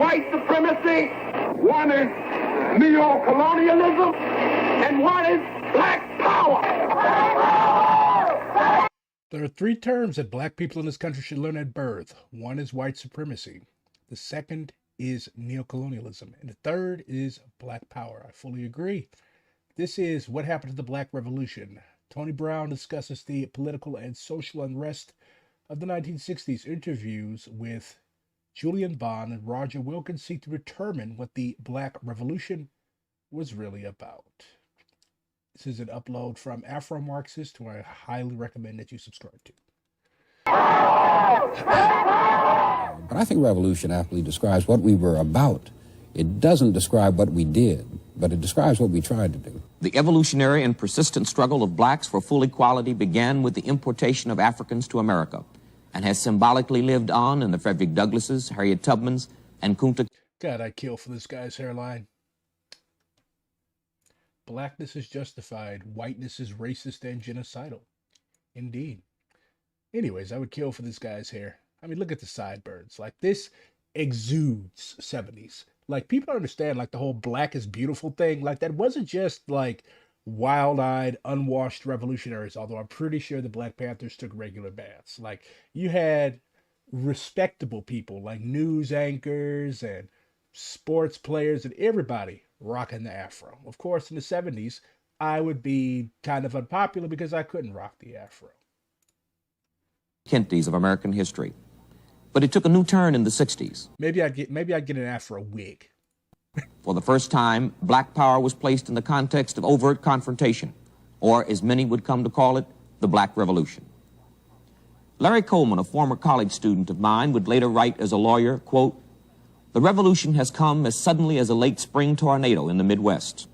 white supremacy, one is neo-colonialism, and one is black power. There are three terms that black people in this country should learn at birth. One is white supremacy. The second is neocolonialism. And the third is black power. I fully agree. This is What Happened to the Black Revolution. Tony Brown discusses the political and social unrest of the 1960s. Interviews with Julian Bond and Roger Wilkins seek to determine what the Black Revolution was really about. This is an upload from Afro Marxist, who I highly recommend that you subscribe to. But I think revolution aptly describes what we were about. It doesn't describe what we did, but it describes what we tried to do. The evolutionary and persistent struggle of blacks for full equality began with the importation of Africans to America and has symbolically lived on in the Frederick Douglasses, Harriet Tubmans, and Kunta. God, I'd kill for this guy's hairline. Blackness is justified. Whiteness is racist and genocidal. Indeed. Anyways, I would kill for this guy's hair. I mean, look at the sideburns. Like, this exudes 70s. Like, people understand, like, the whole black is beautiful thing. Like, that wasn't just, like, wild-eyed, unwashed revolutionaries, although I'm pretty sure the Black Panthers took regular baths. Like, you had respectable people, like news anchors and sports players and everybody rocking the afro. Of course, in the 70s, I would be kind of unpopular because I couldn't rock the afro. Kennedy's of American history. But it took a new turn in the 60s. Maybe I'd get an afro wig. For the first time, black power was placed in the context of overt confrontation, or as many would come to call it, the Black Revolution. Larry Coleman, a former college student of mine, would later write as a lawyer, quote, "The revolution has come as suddenly as a late spring tornado in the Midwest.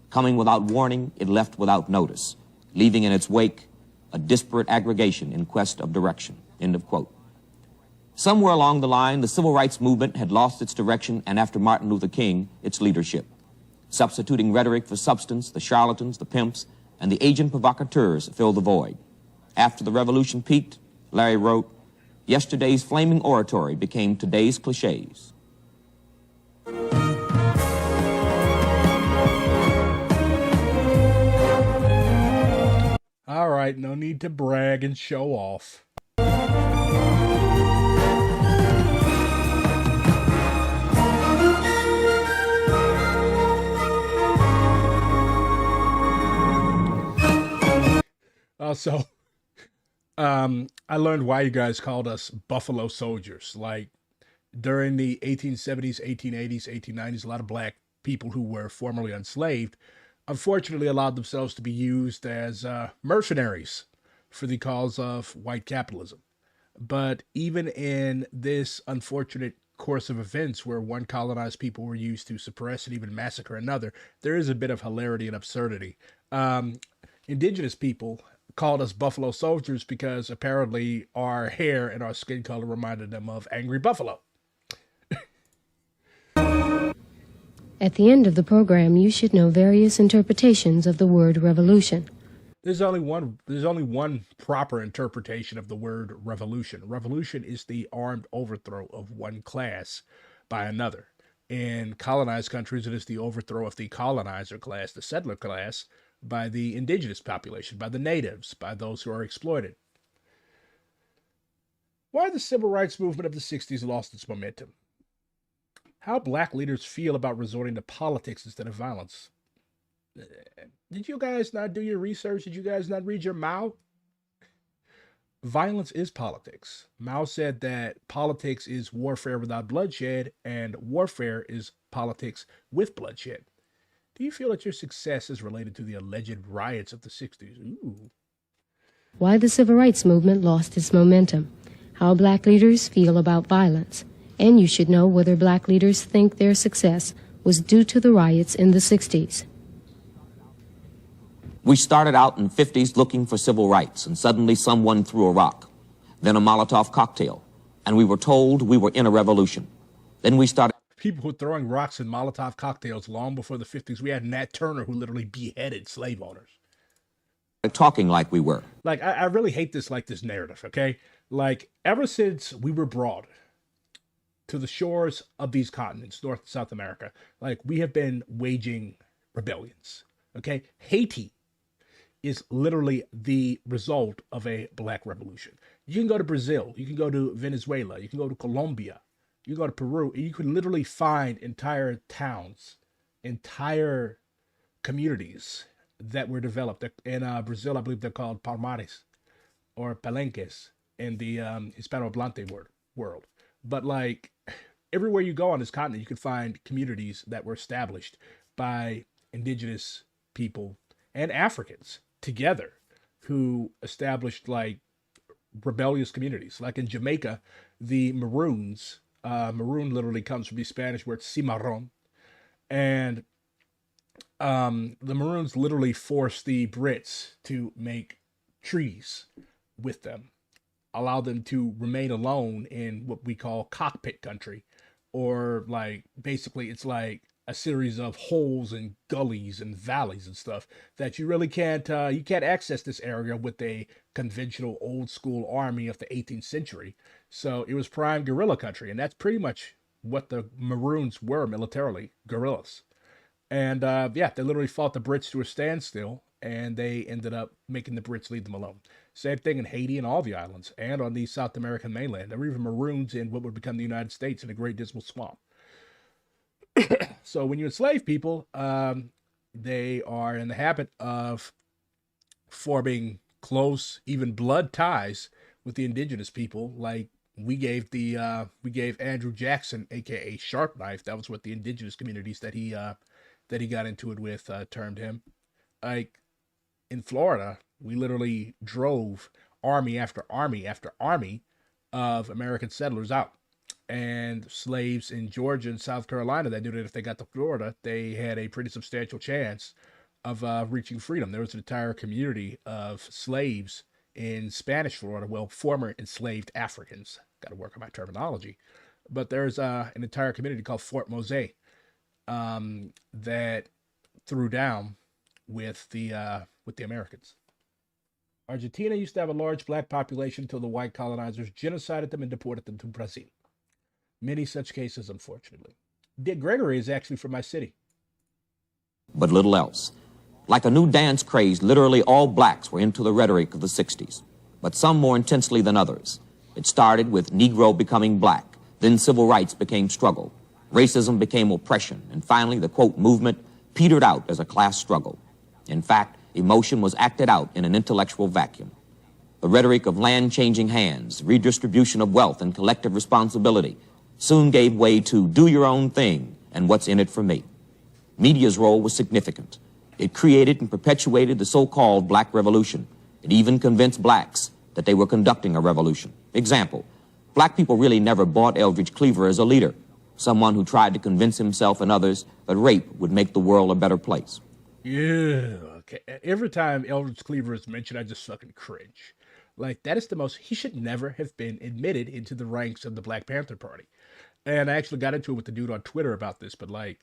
Coming without warning, it left without notice, leaving in its wake a disparate aggregation in quest of direction." End of quote. Somewhere along the line, the civil rights movement had lost its direction, and after Martin Luther King, its leadership. Substituting rhetoric for substance, the charlatans, the pimps, and the agent provocateurs filled the void. After the revolution peaked, Larry wrote, "Yesterday's flaming oratory became today's cliches." All right, no need to brag and show off. Also, I learned why you guys called us Buffalo Soldiers. Like, during the 1870s, 1880s, 1890s, a lot of black people who were formerly enslaved unfortunately allowed themselves to be used as mercenaries for the cause of white capitalism. But even in this unfortunate course of events where one colonized people were used to suppress and even massacre another, there is a bit of hilarity and absurdity. Indigenous people called us Buffalo Soldiers because apparently our hair and our skin color reminded them of angry buffalo. At the end of the program, you should know various interpretations of the word revolution. There's only one proper interpretation of the word revolution. Revolution is the armed overthrow of one class by another. In colonized countries, it is the overthrow of the colonizer class, the settler class, by the indigenous population, by the natives, by those who are exploited. Why the civil rights movement of the 60s lost its momentum. How black leaders feel about resorting to politics instead of violence. Did you guys not do your research? Did you guys not read your Mao? Violence is politics. Mao said that politics is warfare without bloodshed, and warfare is politics with bloodshed. Do you feel that your success is related to the alleged riots of the 60s? Ooh. Why the civil rights movement lost its momentum. How black leaders feel about violence. And you should know whether black leaders think their success was due to the riots in the 60s. We started out in the 50s looking for civil rights, and suddenly someone threw a rock, then a Molotov cocktail, and we were told we were in a revolution. Then we started... People were throwing rocks and Molotov cocktails long before the 50s. We had Nat Turner, who literally beheaded slave owners. Talking like we were. Like, I really hate this narrative, okay? Like, ever since we were brought to the shores of these continents, North and South America, like we have been waging rebellions. Okay, Haiti is literally the result of a black revolution. You can go to Brazil, you can go to Venezuela, you can go to Colombia, you can go to Peru, and you can literally find entire towns, entire communities that were developed. In Brazil, I believe they're called palmares or palenques in the Hispanohablante world. But like everywhere you go on this continent, you can find communities that were established by indigenous people and Africans together who established like rebellious communities. Like in Jamaica, the Maroons, maroon literally comes from the Spanish word cimarron, and the Maroons literally forced the Brits to make treaties with them, allow them to remain alone in what we call cockpit country, or like basically it's like a series of holes and gullies and valleys and stuff that you really can't you can't access this area with a conventional old school army of the 18th century. So it was prime guerrilla country, and that's pretty much what the Maroons were militarily, guerrillas. And yeah, they literally fought the Brits to a standstill, and they ended up making the Brits leave them alone. Same thing in Haiti and all the islands, and on the South American mainland. There were even Maroons in what would become the United States in the Great Dismal Swamp. So when you enslave people, they are in the habit of forming close, even blood ties with the indigenous people. Like we gave Andrew Jackson, aka Sharp Knife. That was what the indigenous communities that he got into it with termed him. Like in Florida, we literally drove army after army after army of American settlers out. And slaves in Georgia and South Carolina that knew that if they got to Florida, they had a pretty substantial chance of reaching freedom. There was an entire community of slaves in Spanish Florida, well, former enslaved Africans. Got to work on my terminology. But there's an entire community called Fort Mose that threw down with the Americans. Argentina used to have a large black population until the white colonizers genocided them and deported them to Brazil. Many such cases, unfortunately. Dick Gregory is actually from my city. But little else. Like a new dance craze, literally all blacks were into the rhetoric of the 60s, but some more intensely than others. It started with Negro becoming black, then civil rights became struggle, racism became oppression, and finally the quote movement petered out as a class struggle. In fact, emotion was acted out in an intellectual vacuum. The rhetoric of land changing hands, redistribution of wealth, and collective responsibility soon gave way to do your own thing and what's in it for me. Media's role was significant. It created and perpetuated the so-called black revolution. It even convinced blacks that they were conducting a revolution. Example, black people really never bought Eldridge Cleaver as a leader, someone who tried to convince himself and others that rape would make the world a better place. Yeah, okay. Every time Eldridge Cleaver is mentioned, I just fucking cringe. Like, that is the most, he should never have been admitted into the ranks of the Black Panther Party. And I actually got into it with the dude on Twitter about this, but like,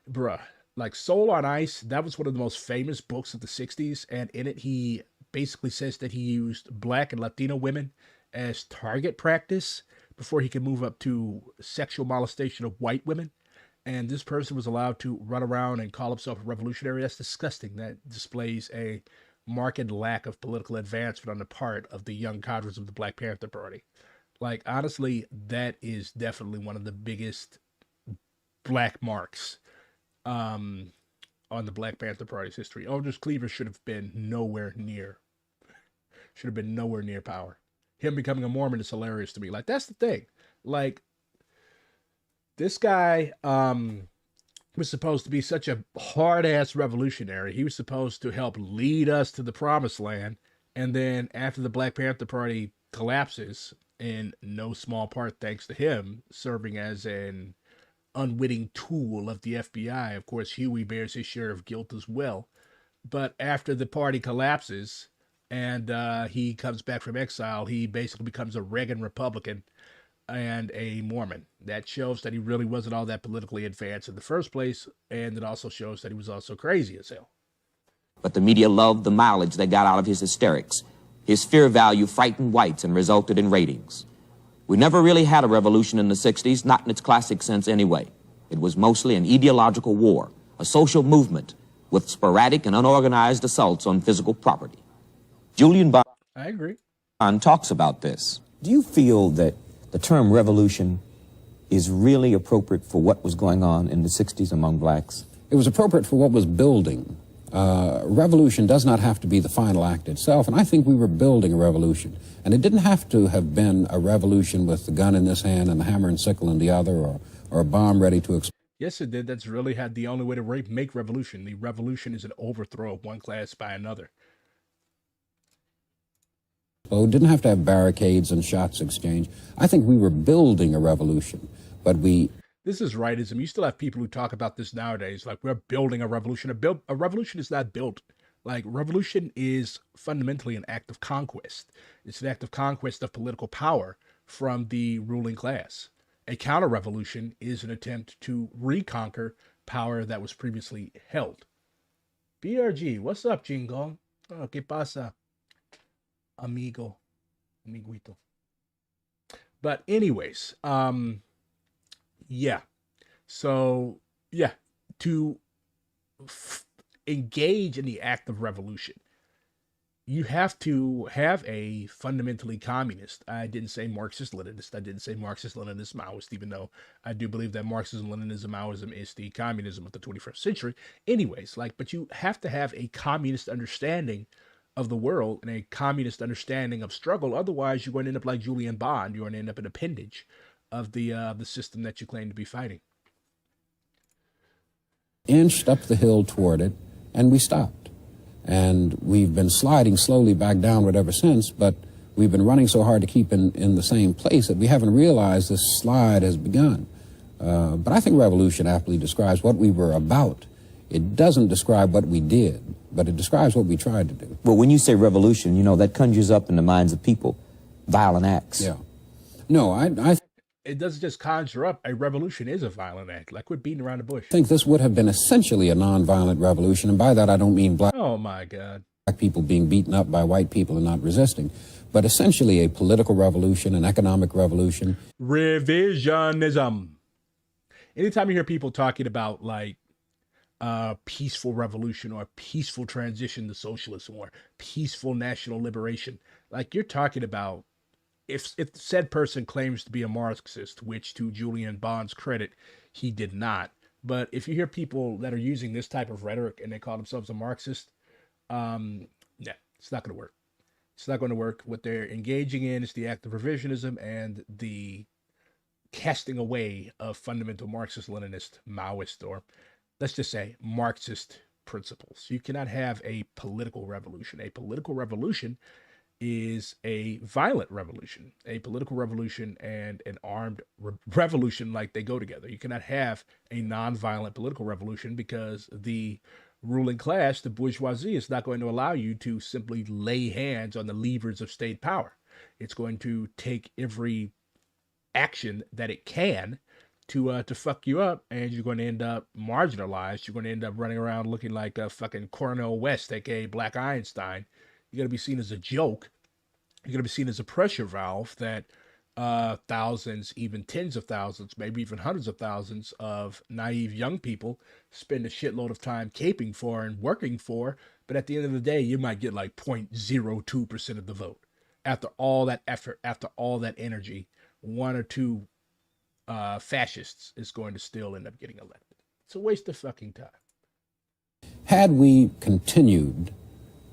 bruh, like Soul on Ice, that was one of the most famous books of the 60s. And in it, he basically says that he used black and Latino women as target practice before he could move up to sexual molestation of white women. And this person was allowed to run around and call himself a revolutionary. That's disgusting. That displays a marked lack of political advancement on the part of the young cadres of the Black Panther Party. Like, honestly, that is definitely one of the biggest black marks on the Black Panther Party's history. Eldridge Cleaver should have been nowhere near power. Him becoming a Mormon is hilarious to me. Like, that's the thing. Like, this guy was supposed to be such a hard-ass revolutionary. He was supposed to help lead us to the promised land. And then after the Black Panther Party collapses, in no small part thanks to him serving as an unwitting tool of the FBI, of course, Huey bears his share of guilt as well. But after the party collapses and he comes back from exile, he basically becomes a Reagan Republican and a Mormon. That shows that he really wasn't all that politically advanced in the first place, and it also shows that he was also crazy as hell. But the media loved the mileage they got out of his hysterics. His fear value frightened whites and resulted in ratings. We never really had a revolution in the 60s, not in its classic sense anyway. It was mostly an ideological war, a social movement with sporadic and unorganized assaults on physical property. Julian Bond I agree. talks about this. Do you feel that the term revolution is really appropriate for what was going on in the 60s among blacks? It was appropriate for what was building. Revolution does not have to be the final act itself, and I think we were building a revolution. And it didn't have to have been a revolution with the gun in this hand and the hammer and sickle in the other, or a bomb ready to explode. Yes, it did. That's really had the only way to make revolution. The revolution is an overthrow of one class by another. Didn't have to have barricades and shots exchanged. I think we were building a revolution, but we... This is rightism. You still have people who talk about this nowadays, like we're building a revolution. A revolution is not built. Like, revolution is fundamentally an act of conquest. It's an act of conquest of political power from the ruling class. A counter-revolution is an attempt to reconquer power that was previously held. BRG, what's up, Jingong? Oh, ¿qué pasa? Amigo. Amiguito. But anyways, yeah. So, yeah, to engage in the act of revolution, you have to have a fundamentally communist. I didn't say Marxist-Leninist. I didn't say Marxist-Leninist Maoist, even though I do believe that Marxism, Leninism, Maoism is the communism of the 21st century. Anyways, but you have to have a communist understanding of the world and a communist understanding of struggle. Otherwise, you're going to end up like Julian Bond. You're going to end up an appendage of the system that you claim to be fighting. Inched up the hill toward it, and we stopped. And we've been sliding slowly back downward ever since, but we've been running so hard to keep in the same place that we haven't realized this slide has begun. But I think revolution aptly describes what we were about. It doesn't describe what we did, but it describes what we tried to do. Well, when you say revolution, you know, that conjures up in the minds of people violent acts. Yeah. No, it doesn't just conjure up. A revolution is a violent act. Like, we're beating around the bush. I think this would have been essentially a nonviolent revolution, and by that I don't mean black Oh my God. people being beaten up by white people and not resisting, but essentially a political revolution, an economic revolution. Revisionism. Anytime you hear people talking about like peaceful revolution or peaceful transition to socialism or peaceful national liberation, like, you're talking about if said person claims to be a Marxist, which to Julian Bond's credit, he did not. But if you hear people that are using this type of rhetoric and they call themselves a Marxist, yeah, it's not going to work. It's not going to work. What they're engaging in is the act of revisionism and the casting away of fundamental Marxist, Leninist, Maoist, or let's just say Marxist principles. You cannot have a political revolution. A political revolution is a violent revolution. A political revolution and an armed revolution, like, they go together. You cannot have a non-violent political revolution because the ruling class, the bourgeoisie, is not going to allow you to simply lay hands on the levers of state power. It's going to take every action that it can to fuck you up, and you're going to end up marginalized. You're going to end up running around looking like a fucking Cornel West, aka Black Einstein. You're going to be seen as a joke. You're going to be seen as a pressure valve that thousands, even tens of thousands, maybe even hundreds of thousands of naive young people spend a shitload of time caping for and working for. But at the end of the day, you might get like 0.02% of the vote. After all that effort, after all that energy, one or two fascists is going to still end up getting elected. It's a waste of fucking time. Had we continued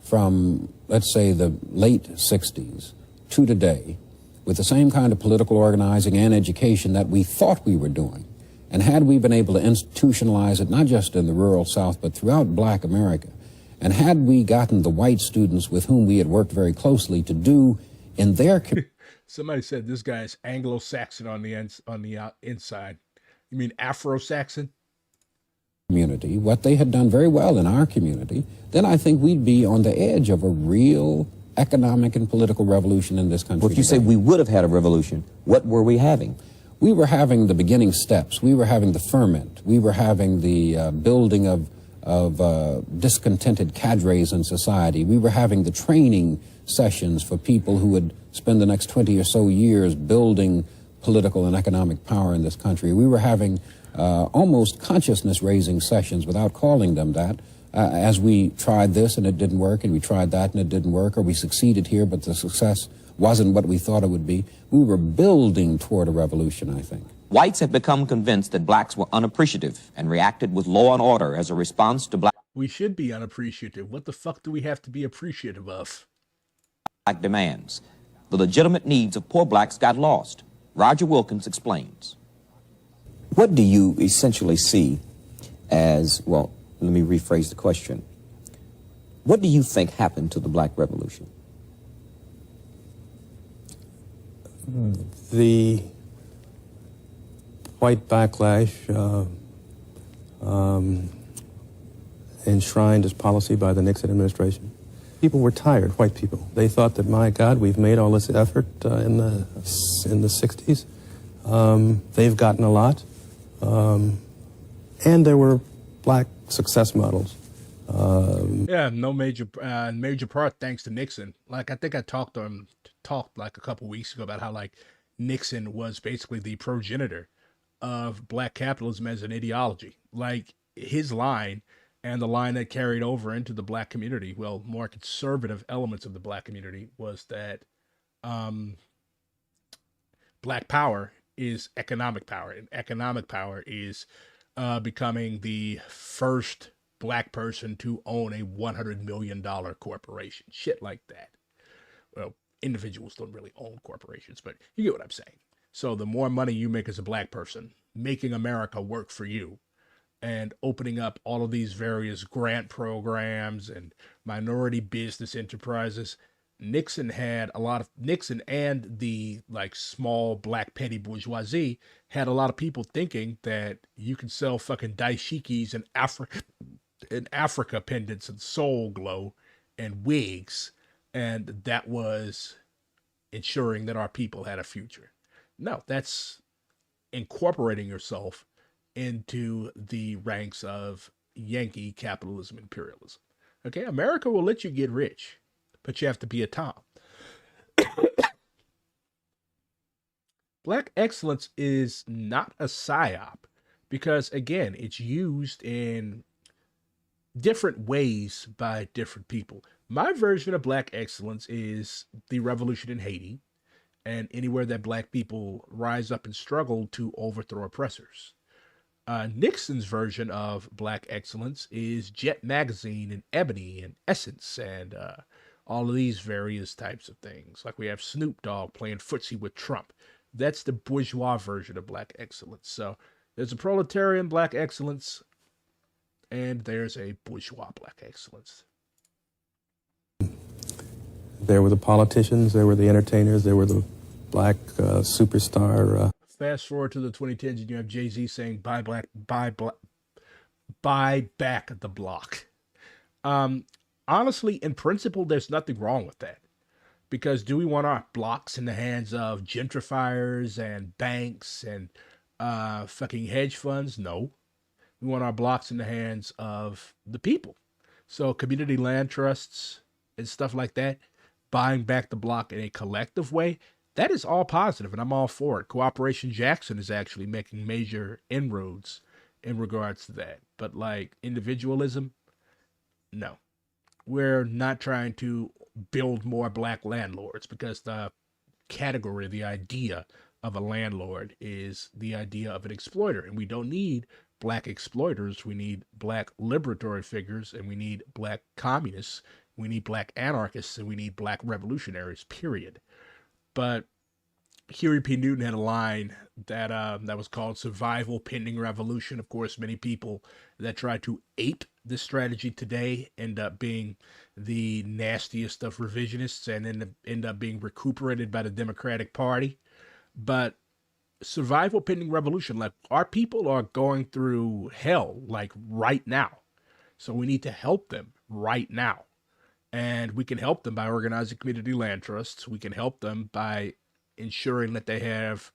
from, let's say, the late 60s to today with the same kind of political organizing and education that we thought we were doing, and had we been able to institutionalize it not just in the rural South but throughout Black America, and had we gotten the white students with whom we had worked very closely to do in their Somebody said this guy is Anglo-Saxon on the inside. You mean Afro-Saxon? community, what they had done very well in our community, then I think we'd be on the edge of a real economic and political revolution in this country. Well, if you say we would have had a revolution, what were we having? We were having the beginning steps. We were having the ferment. We were having the building of discontented cadres in society. We were having the training sessions for people who would spend the next 20 or so years building political and economic power in this country. We were having almost consciousness-raising sessions without calling them that, as we tried this and it didn't work, and we tried that and it didn't work, or we succeeded here but the success wasn't what we thought it would be. We were building toward a revolution, I think. Whites have become convinced that blacks were unappreciative and reacted with law and order as a response to black We should be unappreciative. What the fuck do we have to be appreciative of? demands. The legitimate needs of poor blacks got lost. Roger Wilkins explains. What do you essentially see as, well, let me rephrase the question. What do you think happened to the Black Revolution? The white backlash enshrined as policy by the Nixon administration. People were tired, white people. They thought that, my God, we've made all this effort in the 60s. They've gotten a lot. And there were black success models. Yeah, no major part thanks to Nixon. Like, I think I talked like a couple weeks ago about how, like, Nixon was basically the progenitor of black capitalism as an ideology. Like, his line and the line that carried over into the black community, well, more conservative elements of the black community, was that black power is economic power, and economic power is becoming the first black person to own a $100 million corporation. Shit like that. Well, individuals don't really own corporations, but you get what I'm saying. So the more money you make as a black person, making America work for you, and opening up all of these various grant programs and minority business enterprises, Nixon and the like small black petty bourgeoisie had a lot of people thinking that you can sell fucking dashikis and Africa pendants and Soul Glow and wigs, and that was ensuring that our people had a future. No, that's incorporating yourself into the ranks of Yankee capitalism imperialism. Okay, America will let you get rich, but you have to be a Tom. Black excellence is not a psyop because, again, it's used in different ways by different people. My version of black excellence is the revolution in Haiti and anywhere that black people rise up and struggle to overthrow oppressors. Nixon's version of black excellence is Jet Magazine and Ebony and Essence and all of these various types of things. Like we have Snoop Dogg playing footsie with Trump. That's the bourgeois version of black excellence. So there's a proletarian black excellence and there's a bourgeois black excellence. There were the politicians, there were the entertainers, there were the black superstar. Fast forward to the 2010s and you have Jay-Z saying, buy back the block. Honestly, in principle, there's nothing wrong with that. Because do we want our blocks in the hands of gentrifiers and banks and fucking hedge funds? No. We want our blocks in the hands of the people. So community land trusts and stuff like that, buying back the block in a collective way, that is all positive, and I'm all for it. Cooperation Jackson is actually making major inroads in regards to that. But like individualism, no. We're not trying to build more black landlords because the category, the idea of a landlord is the idea of an exploiter. And we don't need black exploiters. We need black liberatory figures, and we need black communists. We need black anarchists, and we need black revolutionaries, period. But Huey P. Newton had a line that that was called survival pending revolution. Of course, many people that try to ape this strategy today end up being the nastiest of revisionists and end up being recuperated by the Democratic Party. But survival pending revolution, like our people are going through hell like right now. So we need to help them right now. And we can help them by organizing community land trusts. We can help them by ensuring that they have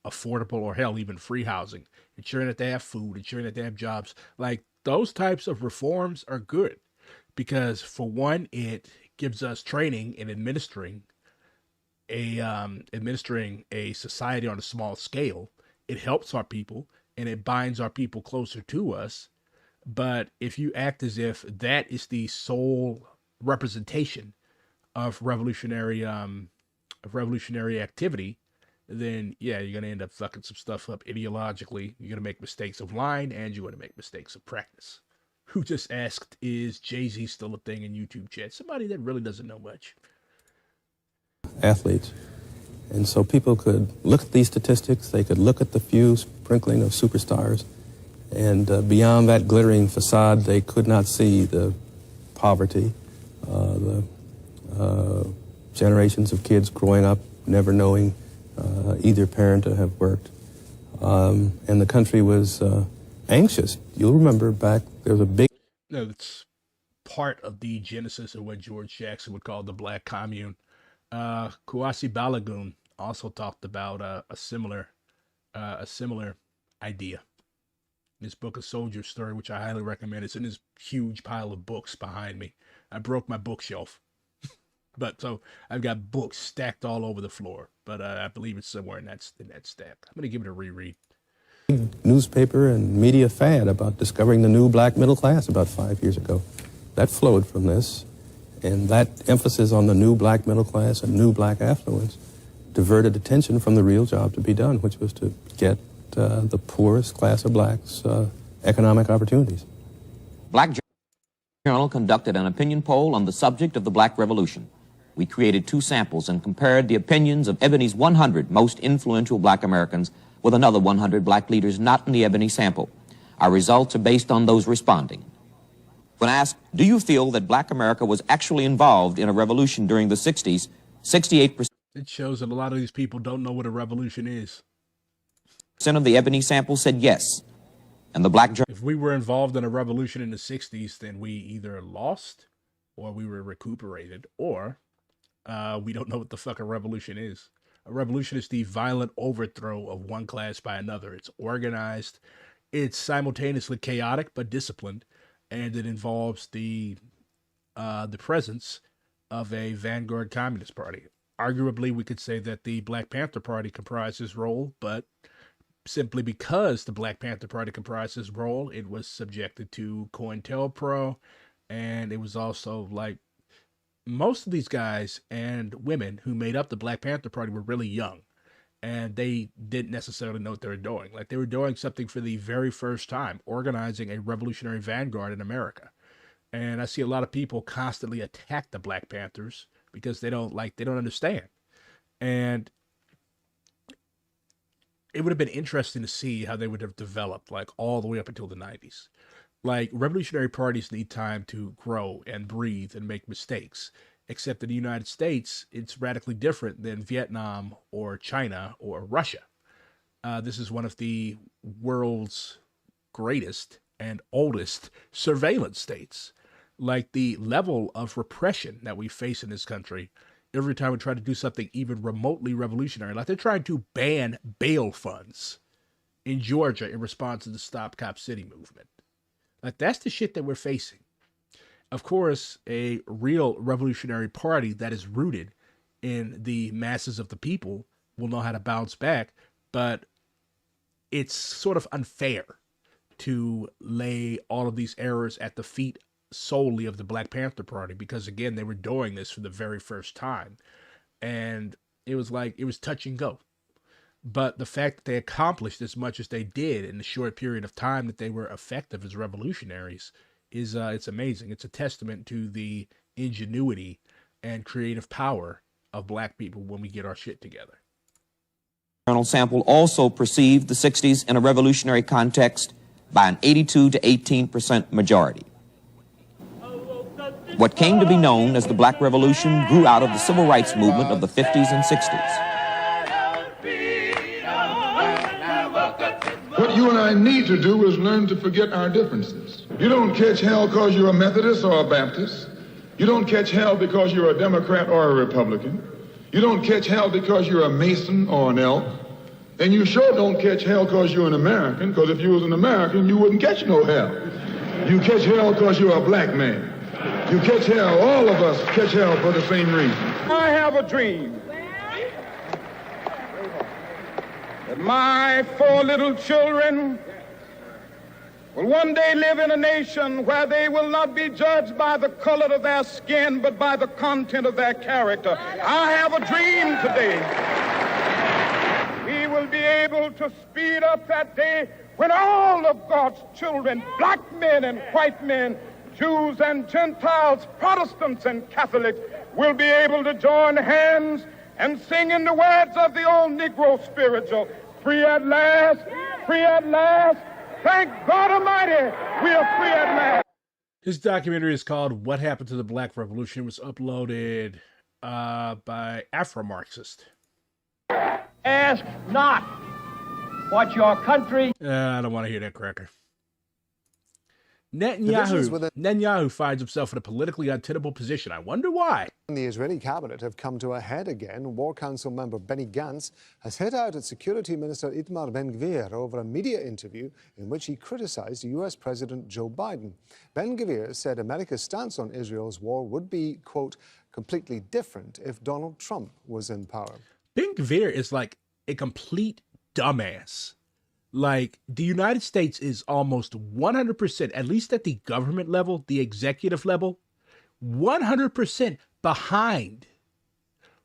affordable or hell, even free housing, ensuring that they have food, ensuring that they have jobs. Like those types of reforms are good because for one, it gives us training in administering administering a society on a small scale. It helps our people and it binds our people closer to us. But if you act as if that is the sole representation of revolutionary activity, then yeah, you're gonna end up fucking some stuff up ideologically. You're gonna make mistakes of line, and you're gonna make mistakes of practice. Who just asked, is Jay-Z still a thing in YouTube chat? Somebody that really doesn't know much. Athletes. And so people could look at these statistics, they could look at the few sprinkling of superstars, and beyond that glittering facade, they could not see the poverty, the generations of kids growing up never knowing either parent to have worked. And the country was anxious. You'll remember back, there was a big... No, it's part of the genesis of what George Jackson would call the Black Commune. Kouassi Balagoon also talked about a similar idea. His book, A Soldier's Story, which I highly recommend. It's in this huge pile of books behind me. I broke my bookshelf. But so I've got books stacked all over the floor. But I believe it's somewhere in that stack. I'm going to give it a reread. Newspaper and media fad about discovering the new black middle class about 5 years ago. That flowed from this. And that emphasis on the new black middle class and new black affluence diverted attention from the real job to be done, which was to get the poorest class of blacks economic opportunities. Black Journal conducted an opinion poll on the subject of the Black Revolution. We created 2 samples and compared the opinions of Ebony's 100 most influential black Americans with another 100 black leaders not in the Ebony sample. Our results are based on those responding. When asked, do you feel that black America was actually involved in a revolution during the 60s, 68%. It shows that a lot of these people don't know what a revolution is. Of the Ebony sample said yes. And the Black Journal... If we were involved in a revolution in the 60s, then we either lost or we were recuperated, or we don't know what the fuck a revolution is. A revolution is the violent overthrow of one class by another. It's organized. It's simultaneously chaotic but disciplined, and it involves the presence of a vanguard communist party. Arguably, we could say that the Black Panther Party comprised this role, but simply because the Black Panther Party comprised this role, it was subjected to COINTELPRO, and it was also like most of these guys and women who made up the Black Panther Party were really young, and they didn't necessarily know what they were doing. Like, they were doing something for the very first time, organizing a revolutionary vanguard in America. And I see a lot of people constantly attack the Black Panthers because they don't understand. And it would have been interesting to see how they would have developed, like, all the way up until the 90s. Like, revolutionary parties need time to grow and breathe and make mistakes. Except in the United States, it's radically different than Vietnam or China or Russia. This is one of the world's greatest and oldest surveillance states. Like, the level of repression that we face in this country every time we try to do something even remotely revolutionary, like they're trying to ban bail funds in Georgia in response to the Stop Cop City movement. Like, that's the shit that we're facing. Of course, a real revolutionary party that is rooted in the masses of the people will know how to bounce back, but it's sort of unfair to lay all of these errors at the feet solely of the Black Panther Party, because again, they were doing this for the very first time, and it was touch and go. But the fact that they accomplished as much as they did in the short period of time that they were effective as revolutionaries is it's amazing. It's a testament to the ingenuity and creative power of black people when we get our shit together. Journal sample also perceived the 60s in a revolutionary context by an 82 to 18% majority. What came to be known as the Black Revolution grew out of the civil rights movement of the 50s and 60s. What you and I need to do is learn to forget our differences. You don't catch hell because you're a Methodist or a Baptist. You don't catch hell because you're a Democrat or a Republican. You don't catch hell because you're a Mason or an Elk. And you sure don't catch hell because you're an American, because if you was an American, you wouldn't catch no hell. You catch hell because you're a black man. You catch hell, all of us catch hell for the same reason. I have a dream My 4 little children will one day live in a nation where they will not be judged by the color of their skin, but by the content of their character. I have a dream today. We will be able to speed up that day when all of God's children, black men and white men, Jews and Gentiles, Protestants and Catholics, will be able to join hands and sing in the words of the old Negro spiritual, free at last, free at last. Thank God Almighty, we are free at last. His documentary is called What Happened to the Black Revolution. It was uploaded by Afro-Marxist. Ask not what your country... I don't want to hear that cracker. Netanyahu finds himself in a politically untenable position. I wonder why. The Israeli cabinet have come to a head again. War Council member Benny Gantz has hit out at Security Minister Itamar Ben-Gvir over a media interview in which he criticized U.S. President Joe Biden. Ben-Gvir said America's stance on Israel's war would be, quote, completely different if Donald Trump was in power. Ben-Gvir is like a complete dumbass. Like, the United States is almost 100%, at least at the government level, the executive level, 100% behind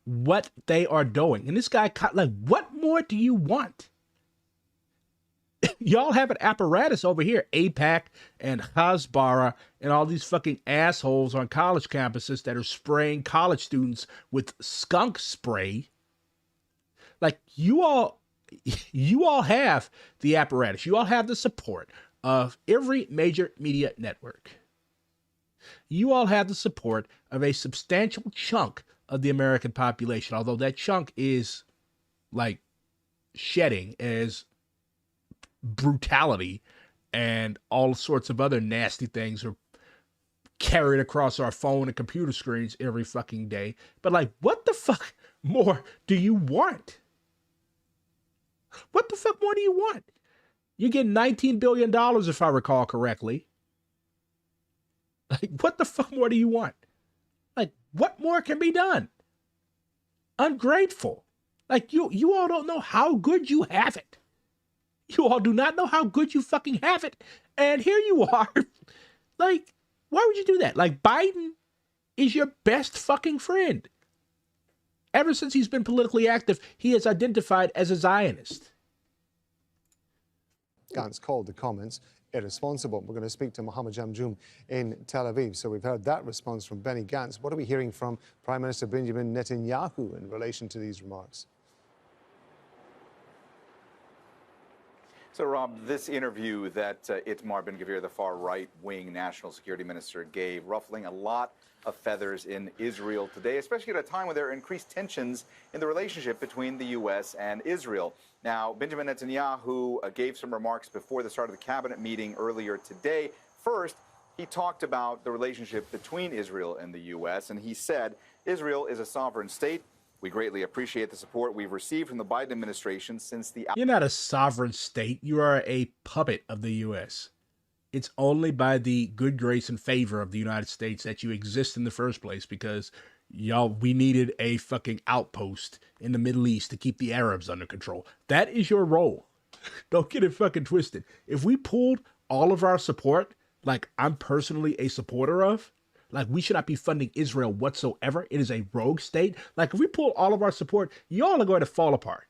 what they are doing. And this guy, like, what more do you want? Y'all have an apparatus over here, AIPAC and Hasbara and all these fucking assholes on college campuses that are spraying college students with skunk spray. Like, you all have the apparatus. You all have the support of every major media network. You all have the support of a substantial chunk of the American population, although that chunk is like shedding as brutality and all sorts of other nasty things are carried across our phone and computer screens every fucking day. But like, what the fuck more do you want? What the fuck more do you want? You get $19 billion, if I recall correctly. Like, what the fuck more do you want? Like, what more can be done? Ungrateful. Like, you all don't know how good you have it. You all do not know how good you fucking have it. And here you are. Like, why would you do that? Like, Biden is your best fucking friend. Ever since he's been politically active, he is identified as a Zionist. Gantz called the comments irresponsible. We're going to speak to Mohammed Jamjoom in Tel Aviv. So we've heard that response from Benny Gantz. What are we hearing from Prime Minister Benjamin Netanyahu in relation to these remarks? So, Rob, this interview that Itamar Ben-Gvir, the far right-wing national security minister, gave, ruffling a lot of feathers in Israel today, especially at a time when there are increased tensions in the relationship between the U.S. and Israel. Now, Benjamin Netanyahu gave some remarks before the start of the cabinet meeting earlier today. First, he talked about the relationship between Israel and the U.S., and he said, Israel is a sovereign state. We greatly appreciate the support we've received from the Biden administration since the... You're not a sovereign state. You are a puppet of the U.S. It's only by the good grace and favor of the United States that you exist in the first place, because we needed a fucking outpost in the Middle East to keep the Arabs under control. That is your role. Don't get it fucking twisted. If we pulled all of our support, like I'm personally a supporter of, like we should not be funding Israel whatsoever. It is a rogue state. Like if we pull all of our support, y'all are going to fall apart.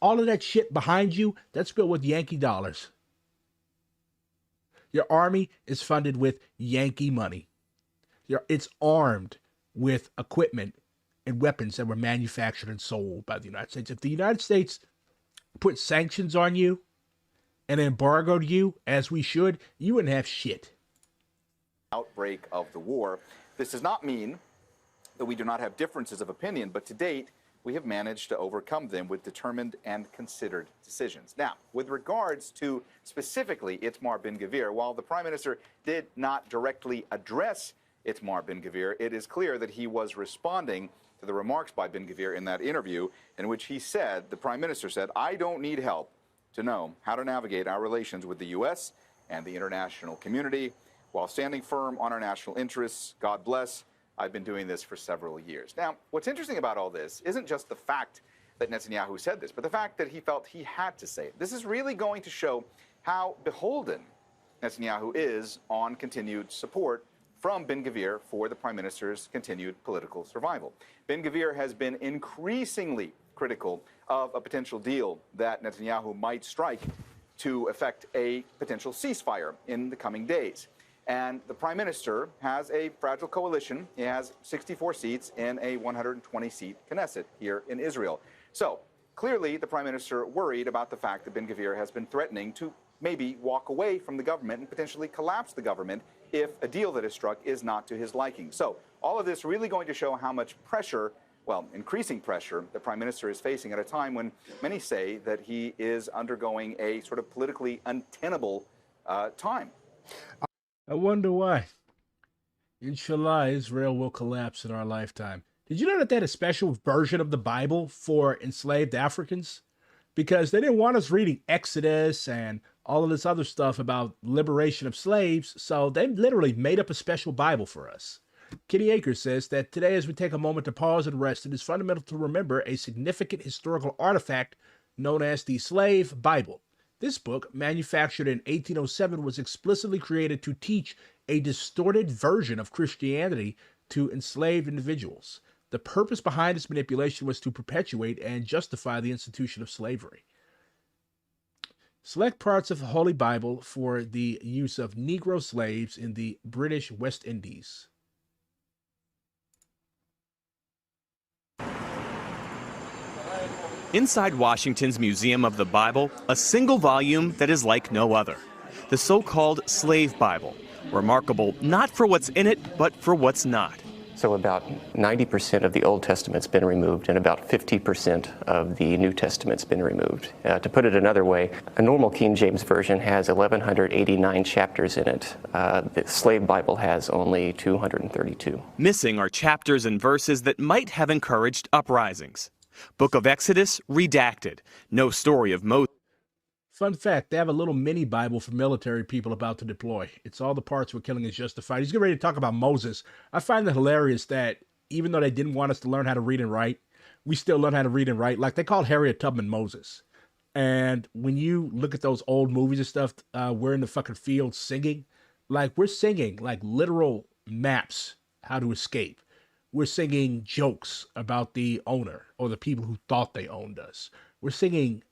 All of that shit behind you, that's built with Yankee dollars. Your army is funded with Yankee money. It's armed with equipment and weapons that were manufactured and sold by the United States. If the United States put sanctions on you and embargoed you, as we should, you wouldn't have shit. Outbreak of the war. This does not mean that we do not have differences of opinion, but to date, we have managed to overcome them with determined and considered decisions. Now, with regards to specifically Itamar Ben-Gvir, while the Prime Minister did not directly address Itamar Ben-Gvir, it is clear that he was responding to the remarks by Ben-Gvir in that interview in which he said, the Prime Minister said, I don't need help to know how to navigate our relations with the U.S. and the international community while standing firm on our national interests. God bless. I've been doing this for several years. Now, what's interesting about all this isn't just the fact that Netanyahu said this, but the fact that he felt he had to say it. This is really going to show how beholden Netanyahu is on continued support from Ben-Gvir for the prime minister's continued political survival. Ben-Gvir has been increasingly critical of a potential deal that Netanyahu might strike to effect a potential ceasefire in the coming days. And the prime minister has a fragile coalition. He has 64 seats in a 120-seat Knesset here in Israel. So clearly the prime minister worried about the fact that Ben-Gvir has been threatening to maybe walk away from the government and potentially collapse the government if a deal that is struck is not to his liking. So all of this really going to show how much pressure, well, increasing pressure, the prime minister is facing at a time when many say that he is undergoing a sort of politically untenable time. I wonder why. Inshallah, Israel will collapse in our lifetime. Did you know that they had a special version of the Bible for enslaved Africans? Because they didn't want us reading Exodus and all of this other stuff about liberation of slaves, so they literally made up a special Bible for us. Kitty Akers says that today, as we take a moment to pause and rest, it is fundamental to remember a significant historical artifact known as the Slave Bible. This book, manufactured in 1807, was explicitly created to teach a distorted version of Christianity to enslaved individuals. The purpose behind this manipulation was to perpetuate and justify the institution of slavery. Select parts of the Holy Bible for the use of Negro slaves in the British West Indies. Inside Washington's Museum of the Bible, a single volume that is like no other. The so-called Slave Bible, remarkable not for what's in it, but for what's not. So about 90% of the Old Testament's been removed and about 50% of the New Testament's been removed. To put it another way, a normal King James Version has 1,189 chapters in it. The Slave Bible has only 232. Missing are chapters and verses that might have encouraged uprisings. Book of Exodus, redacted. No story of Moses. Fun fact, they have a little mini Bible for military people about to deploy. It's all the parts where killing is justified. He's getting ready to talk about Moses. I find it hilarious that even though they didn't want us to learn how to read and write, we still learn how to read and write. Like they called Harriet Tubman Moses. And when you look at those old movies and stuff, we're in the fucking field singing. Like we're singing like literal maps how to escape. We're singing jokes about the owner or the people who thought they owned us. We're singing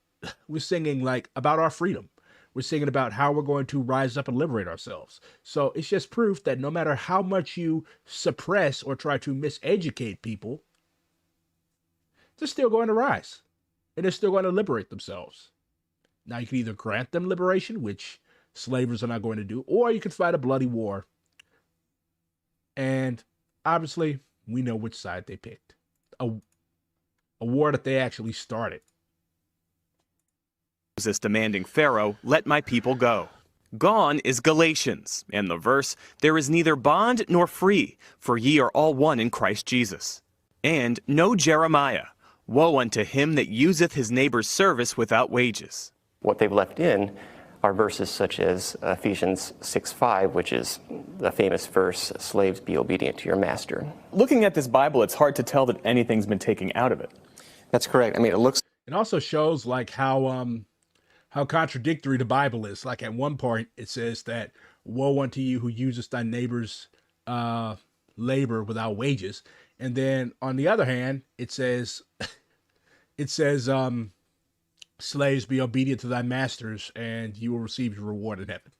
like about our freedom. We're singing about how we're going to rise up and liberate ourselves. So it's just proof that no matter how much you suppress or try to miseducate people, they're still going to rise and they're still going to liberate themselves. Now you can either grant them liberation, which slavers are not going to do, or you can fight a bloody war. And obviously we know which side they picked. A war that they actually started. Moses demanding Pharaoh, let my people go. Gone is Galatians, and the verse, there is neither bond nor free, for ye are all one in Christ Jesus. And no Jeremiah, woe unto him that useth his neighbor's service without wages. What they've left in are verses such as Ephesians 6:5, which is the famous verse, slaves be obedient to your master. Looking at this Bible, it's hard to tell that anything's been taken out of it. That's correct. I mean, it also shows like how contradictory the Bible is. Like at one point it says that woe unto you who uses thy neighbor's labor without wages. And then on the other hand, it says, slaves be obedient to thy masters and you will receive your reward in heaven.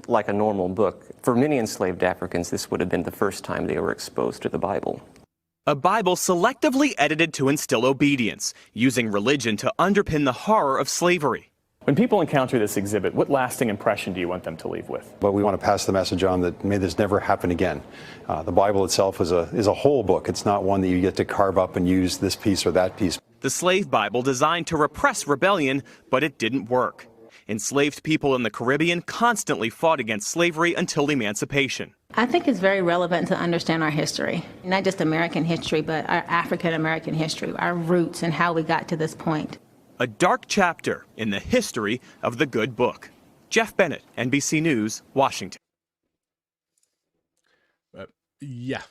Like a normal book. For many enslaved Africans, this would have been the first time they were exposed to the Bible. A Bible selectively edited to instill obedience, using religion to underpin the horror of slavery. When people encounter this exhibit, what lasting impression do you want them to leave with? But we want to pass the message on that may this never happen again. The Bible itself is a whole book. It's not one that you get to carve up and use this piece or that piece. The Slave Bible designed to repress rebellion, but it didn't work. Enslaved people in the Caribbean constantly fought against slavery until emancipation. I think it's very relevant to understand our history, not just American history, but our African American history, our roots and how we got to this point. A dark chapter in the history of the good book. Jeff Bennett, NBC News, Washington. Yeah.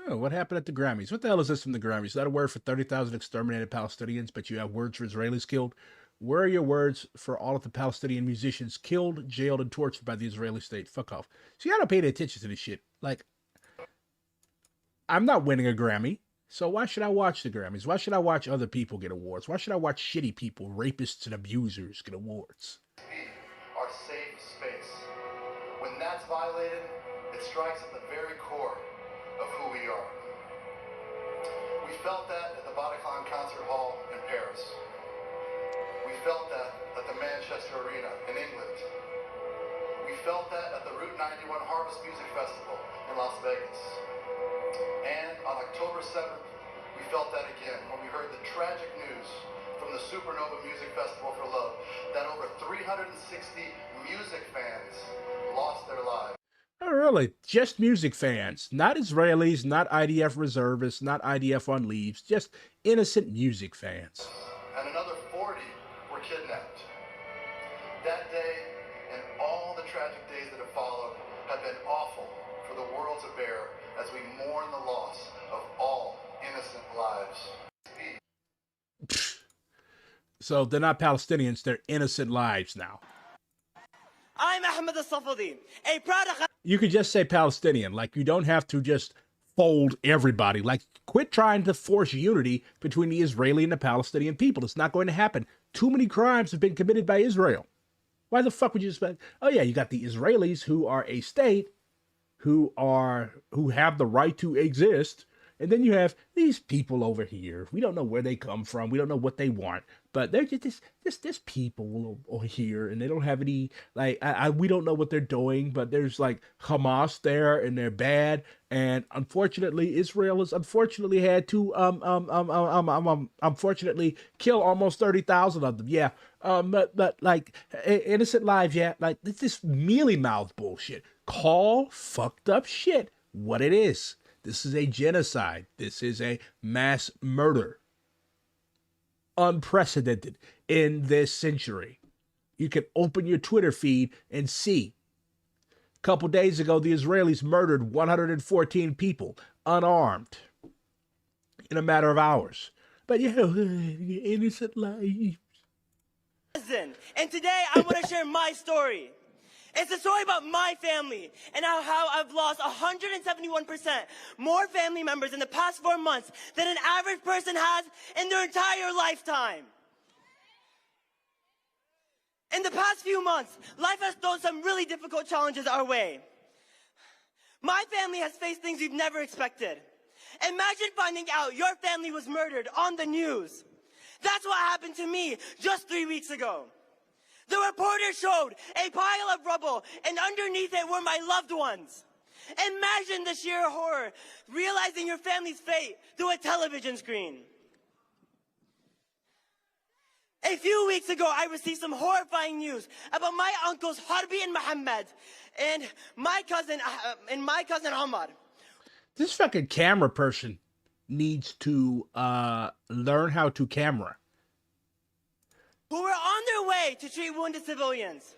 Oh, what happened at the Grammys? What the hell is this from the Grammys? Is that a word for 30,000 exterminated Palestinians, but you have words for Israelis killed? Where are your words for all of the Palestinian musicians killed, jailed, and tortured by the Israeli state? Fuck off. So you gotta pay attention to this shit. Like, I'm not winning a Grammy, so why should I watch the Grammys? Why should I watch other people get awards? Why should I watch shitty people, rapists and abusers get awards? Our safe space. When that's violated, it strikes at the very core of who we are. We felt that at the Bataclan Concert Hall in Paris. We felt that at the Manchester Arena in England. We felt that at the Route 91 Harvest Music Festival in Las Vegas. And on October 7th, we felt that again when we heard the tragic news from the Supernova Music Festival for Love that over 360 music fans lost their lives. Oh, really? Just music fans. Not Israelis, not IDF reservists, not IDF on leaves. Just innocent music fans. And another 40 were kidnapped. That day and all the tragic days that have followed have been awful for the world to bear as we mourn the loss of all innocent lives. So they're not Palestinians, they're innocent lives now. I'm Ahmed al-Safadi, a proud... You could just say Palestinian. Like, you don't have to just fold everybody. Like, quit trying to force unity between the Israeli and the Palestinian people. It's not going to happen. Too many crimes have been committed by Israel. Why the fuck would you expect? Oh yeah, you got the Israelis who are a state, who have the right to exist, and then you have these people over here. We don't know where they come from. We don't know what they want, but they're just this people over here, and they don't have any, like, we don't know what they're doing, but there's like Hamas there, and they're bad, and unfortunately Israel has unfortunately had to unfortunately kill almost 30,000 of them. Yeah, but like innocent lives. Yeah, like this mealy mouth bullshit. Call fucked up shit what it is. This is a genocide. This is a mass murder. Unprecedented in this century. You can open your Twitter feed and see. A couple days ago, the Israelis murdered 114 people, unarmed, in a matter of hours. But you know, innocent lives. And today I want to share my story. It's a story about my family and how I've lost 171% more family members in the past 4 months than an average person has in their entire lifetime. In the past few months, life has thrown some really difficult challenges our way. My family has faced things we've never expected. Imagine finding out your family was murdered on the news. That's what happened to me just 3 weeks ago. The reporter showed a pile of rubble, and underneath it were my loved ones. Imagine the sheer horror, realizing your family's fate through a television screen. A few weeks ago, I received some horrifying news about my uncles Harbi and Mohammed, and my cousin Omar. This fucking camera person needs to learn how to camera. Who were on their way to treat wounded civilians.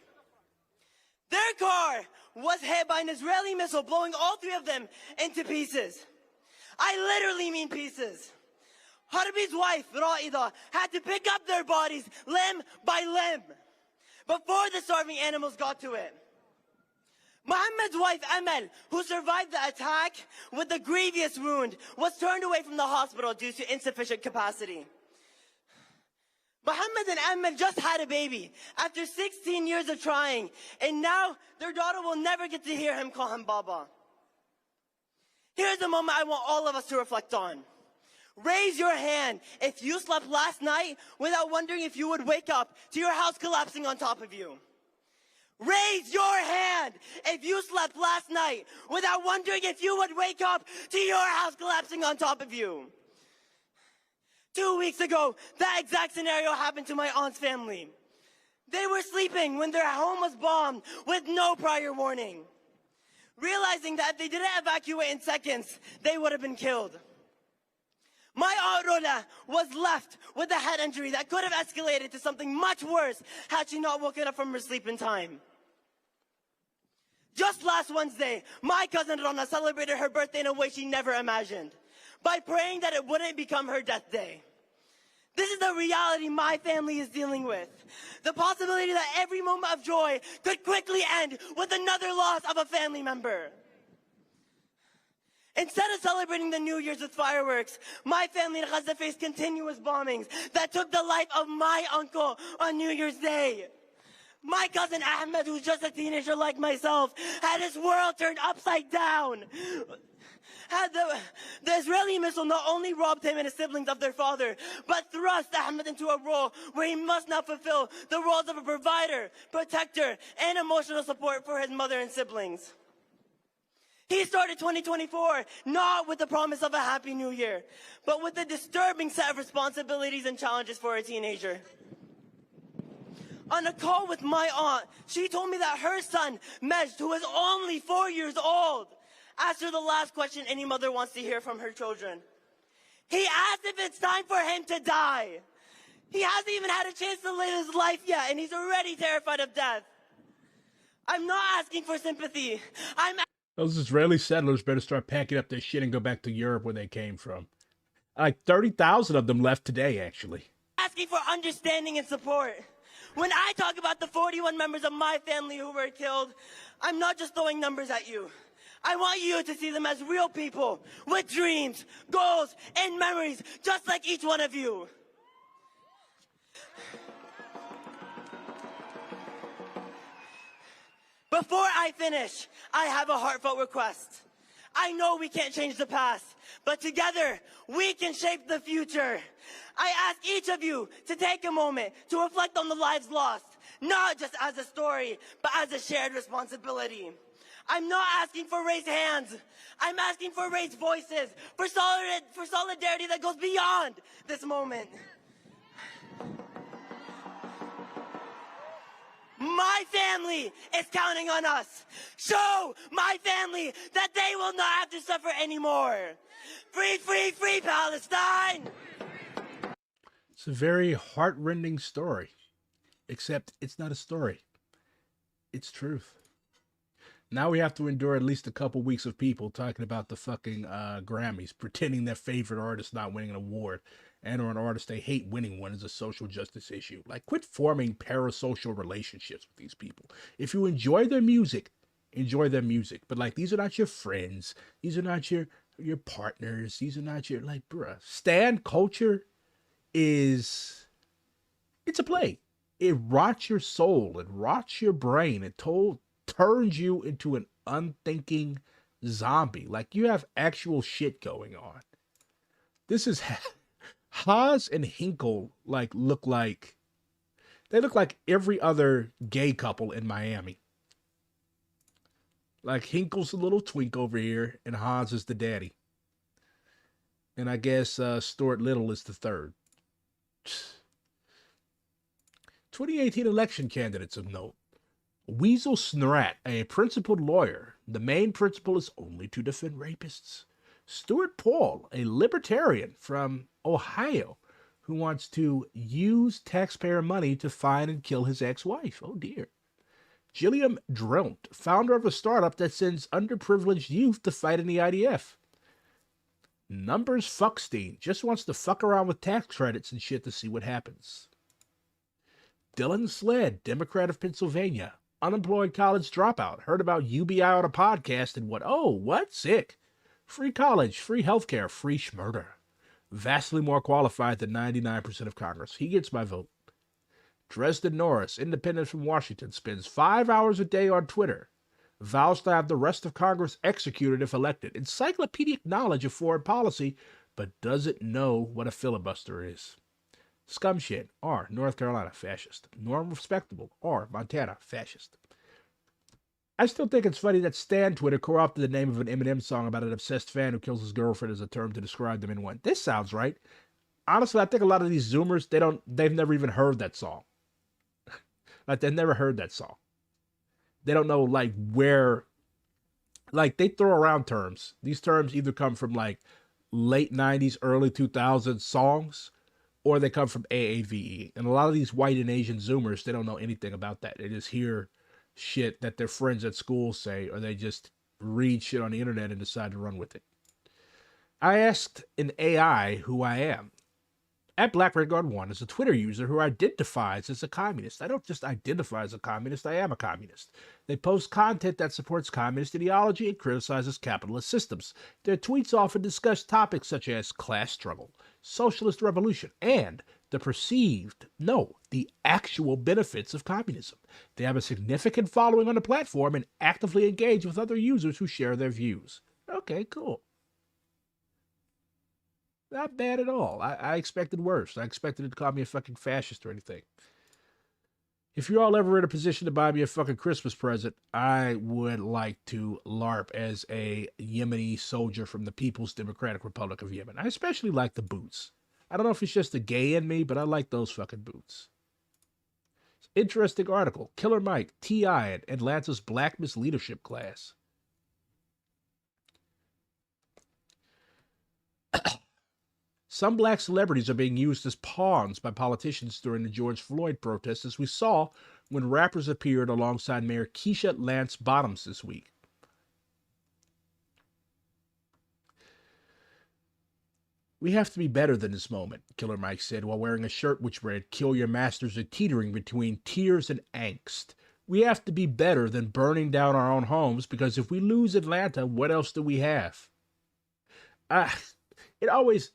Their car was hit by an Israeli missile, blowing all three of them into pieces. I literally mean pieces. Harbi's wife, Ra'ida, had to pick up their bodies limb by limb before the starving animals got to it. Mohammed's wife, Amal, who survived the attack with a grievous wound, was turned away from the hospital due to insufficient capacity. Mohammed and Amal just had a baby after 16 years of trying, and now their daughter will never get to hear him call him Baba. Here's a moment I want all of us to reflect on. Raise your hand if you slept last night without wondering if you would wake up to your house collapsing on top of you. Raise your hand if you slept last night without wondering if you would wake up to your house collapsing on top of you. 2 weeks ago, that exact scenario happened to my aunt's family. They were sleeping when their home was bombed with no prior warning, realizing that if they didn't evacuate in seconds, they would have been killed. My aunt Rola was left with a head injury that could have escalated to something much worse had she not woken up from her sleep in time. Just last Wednesday, my cousin Rona celebrated her birthday in a way she never imagined, by praying that it wouldn't become her death day. This is the reality my family is dealing with. The possibility that every moment of joy could quickly end with another loss of a family member. Instead of celebrating the New Year's with fireworks, my family in Gaza faced continuous bombings that took the life of my uncle on New Year's Day. My cousin Ahmed, who's just a teenager like myself, had his world turned upside down. The Israeli missile not only robbed him and his siblings of their father, but thrust Ahmed into a role where he must now fulfill the roles of a provider, protector, and emotional support for his mother and siblings. He started 2024 not with the promise of a happy new year, but with a disturbing set of responsibilities and challenges for a teenager. On a call with my aunt, she told me that her son, Majd, who is only 4 years old, asked her the last question any mother wants to hear from her children. He asked if it's time for him to die. He hasn't even had a chance to live his life yet, and he's already terrified of death. I'm not asking for sympathy. Those Israeli settlers better start packing up their shit and go back to Europe where they came from. Like 30,000 of them left today, actually. Asking for understanding and support. When I talk about the 41 members of my family who were killed, I'm not just throwing numbers at you. I want you to see them as real people with dreams, goals, and memories, just like each one of you. Before I finish, I have a heartfelt request. I know we can't change the past, but together we can shape the future. I ask each of you to take a moment to reflect on the lives lost, not just as a story, but as a shared responsibility. I'm not asking for raised hands. I'm asking for raised voices, for solidarity that goes beyond this moment. My family is counting on us. Show my family that they will not have to suffer anymore. Free, free, free Palestine! It's a very heartrending story, except it's not a story. It's truth. Now we have to endure at least a couple weeks of people talking about the fucking Grammys, pretending their favorite artist not winning an award, and or an artist they hate winning one is a social justice issue. Like, quit forming parasocial relationships with these people. If you enjoy their music, enjoy their music. But like, these are not your friends. These are not your partners. These are not your, like, bruh. Stan culture it's a plague. It rots your soul. It rots your brain. It turns you into an unthinking zombie. Like, you have actual shit going on. This is Haas and Hinkle look like every other gay couple in Miami. Like, Hinkle's a little twink over here, and Haas is the daddy. And I guess Stuart Little is the third. 2018 election candidates of note. Weasel Snrat, a principled lawyer. The main principle is only to defend rapists. Stuart Paul, a libertarian from Ohio, who wants to use taxpayer money to find and kill his ex-wife. Oh dear. Gilliam Dront, founder of a startup that sends underprivileged youth to fight in the IDF. Numbers Fuckstein just wants to fuck around with tax credits and shit to see what happens. Dylan Sled, Democrat of Pennsylvania, unemployed college dropout, heard about UBI on a podcast and what? Sick. Free college, free healthcare, free schmurder. Vastly more qualified than 99% of Congress. He gets my vote. Dresden Norris, independent from Washington, spends 5 hours a day on Twitter. Vows to have the rest of Congress executed if elected. Encyclopedic knowledge of foreign policy, but doesn't know what a filibuster is. Scumshit, R, North Carolina, fascist. Norm Respectable, R, Montana, fascist. I still think it's funny that Stan Twitter co-opted the name of an Eminem song about an obsessed fan who kills his girlfriend as a term to describe them in one. This sounds right. Honestly, I think a lot of these Zoomers, they've never even heard that song. Like, they've never heard that song. They don't know, like, where, like, they throw around terms. These terms either come from, like, late 90s, early 2000s songs, or they come from AAVE. And a lot of these white and Asian Zoomers, they don't know anything about that. They just hear shit that their friends at school say, or they just read shit on the internet and decide to run with it. I asked an AI who I am. At BlackRedGuard1 is a Twitter user who identifies as a communist. I don't just identify as a communist, I am a communist. They post content that supports communist ideology and criticizes capitalist systems. Their tweets often discuss topics such as class struggle, socialist revolution, and the actual benefits of communism. They have a significant following on the platform and actively engage with other users who share their views. Okay, cool. Not bad at all. I expected worse. I expected it to call me a fucking fascist or anything. If you're all ever in a position to buy me a fucking Christmas present, I would like to LARP as a Yemeni soldier from the People's Democratic Republic of Yemen. I especially like the boots. I don't know if it's just the gay in me, but I like those fucking boots. Interesting article. Killer Mike, T.I. at Atlanta's Black Miss Leadership class. Some black celebrities are being used as pawns by politicians during the George Floyd protests, as we saw when rappers appeared alongside Mayor Keisha Lance Bottoms this week. We have to be better than this moment, Killer Mike said while wearing a shirt which read, "Kill your masters are teetering between tears and angst." We have to be better than burning down our own homes, because if we lose Atlanta, what else do we have? It always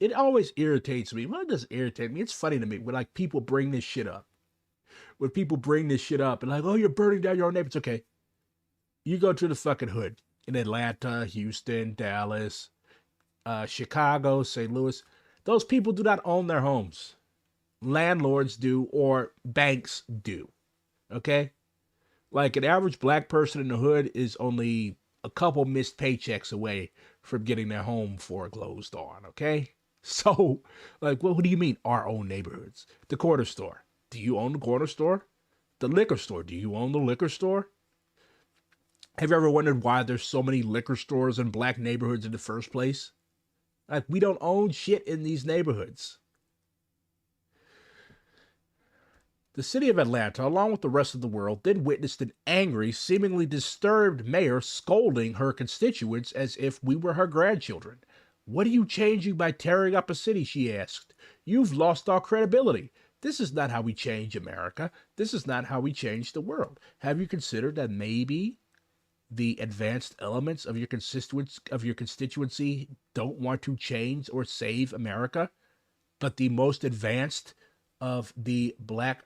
irritates me. Well, it doesn't irritate me. It's funny to me when like people bring this shit up. When people bring this shit up and like, oh, you're burning down your own neighborhood. It's okay. You go to the fucking hood in Atlanta, Houston, Dallas, Chicago, St. Louis. Those people do not own their homes. Landlords do, or banks do. Okay? Like an average black person in the hood is only a couple missed paychecks away from getting their home foreclosed on, okay? So, like, what do you mean, our own neighborhoods? The corner store. Do you own the corner store? The liquor store. Do you own the liquor store? Have you ever wondered why there's so many liquor stores in black neighborhoods in the first place? Like, we don't own shit in these neighborhoods. The city of Atlanta, along with the rest of the world, then witnessed an angry, seemingly disturbed mayor scolding her constituents as if we were her grandchildren. "What are you changing by tearing up a city?" she asked. "You've lost our credibility. This is not how we change America. This is not how we change the world. Have you considered that maybe the advanced elements of your constituency don't want to change or save America, but the most advanced of the black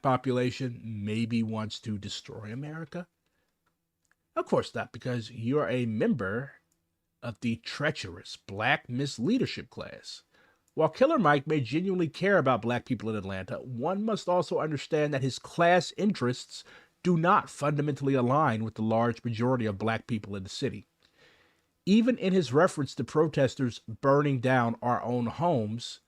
population maybe wants to destroy America?" Of course not, because you're a member of the treacherous Black Miss Leadership class. While Killer Mike may genuinely care about black people in Atlanta, one must also understand that his class interests do not fundamentally align with the large majority of black people in the city. Even in his reference to protesters burning down our own homes,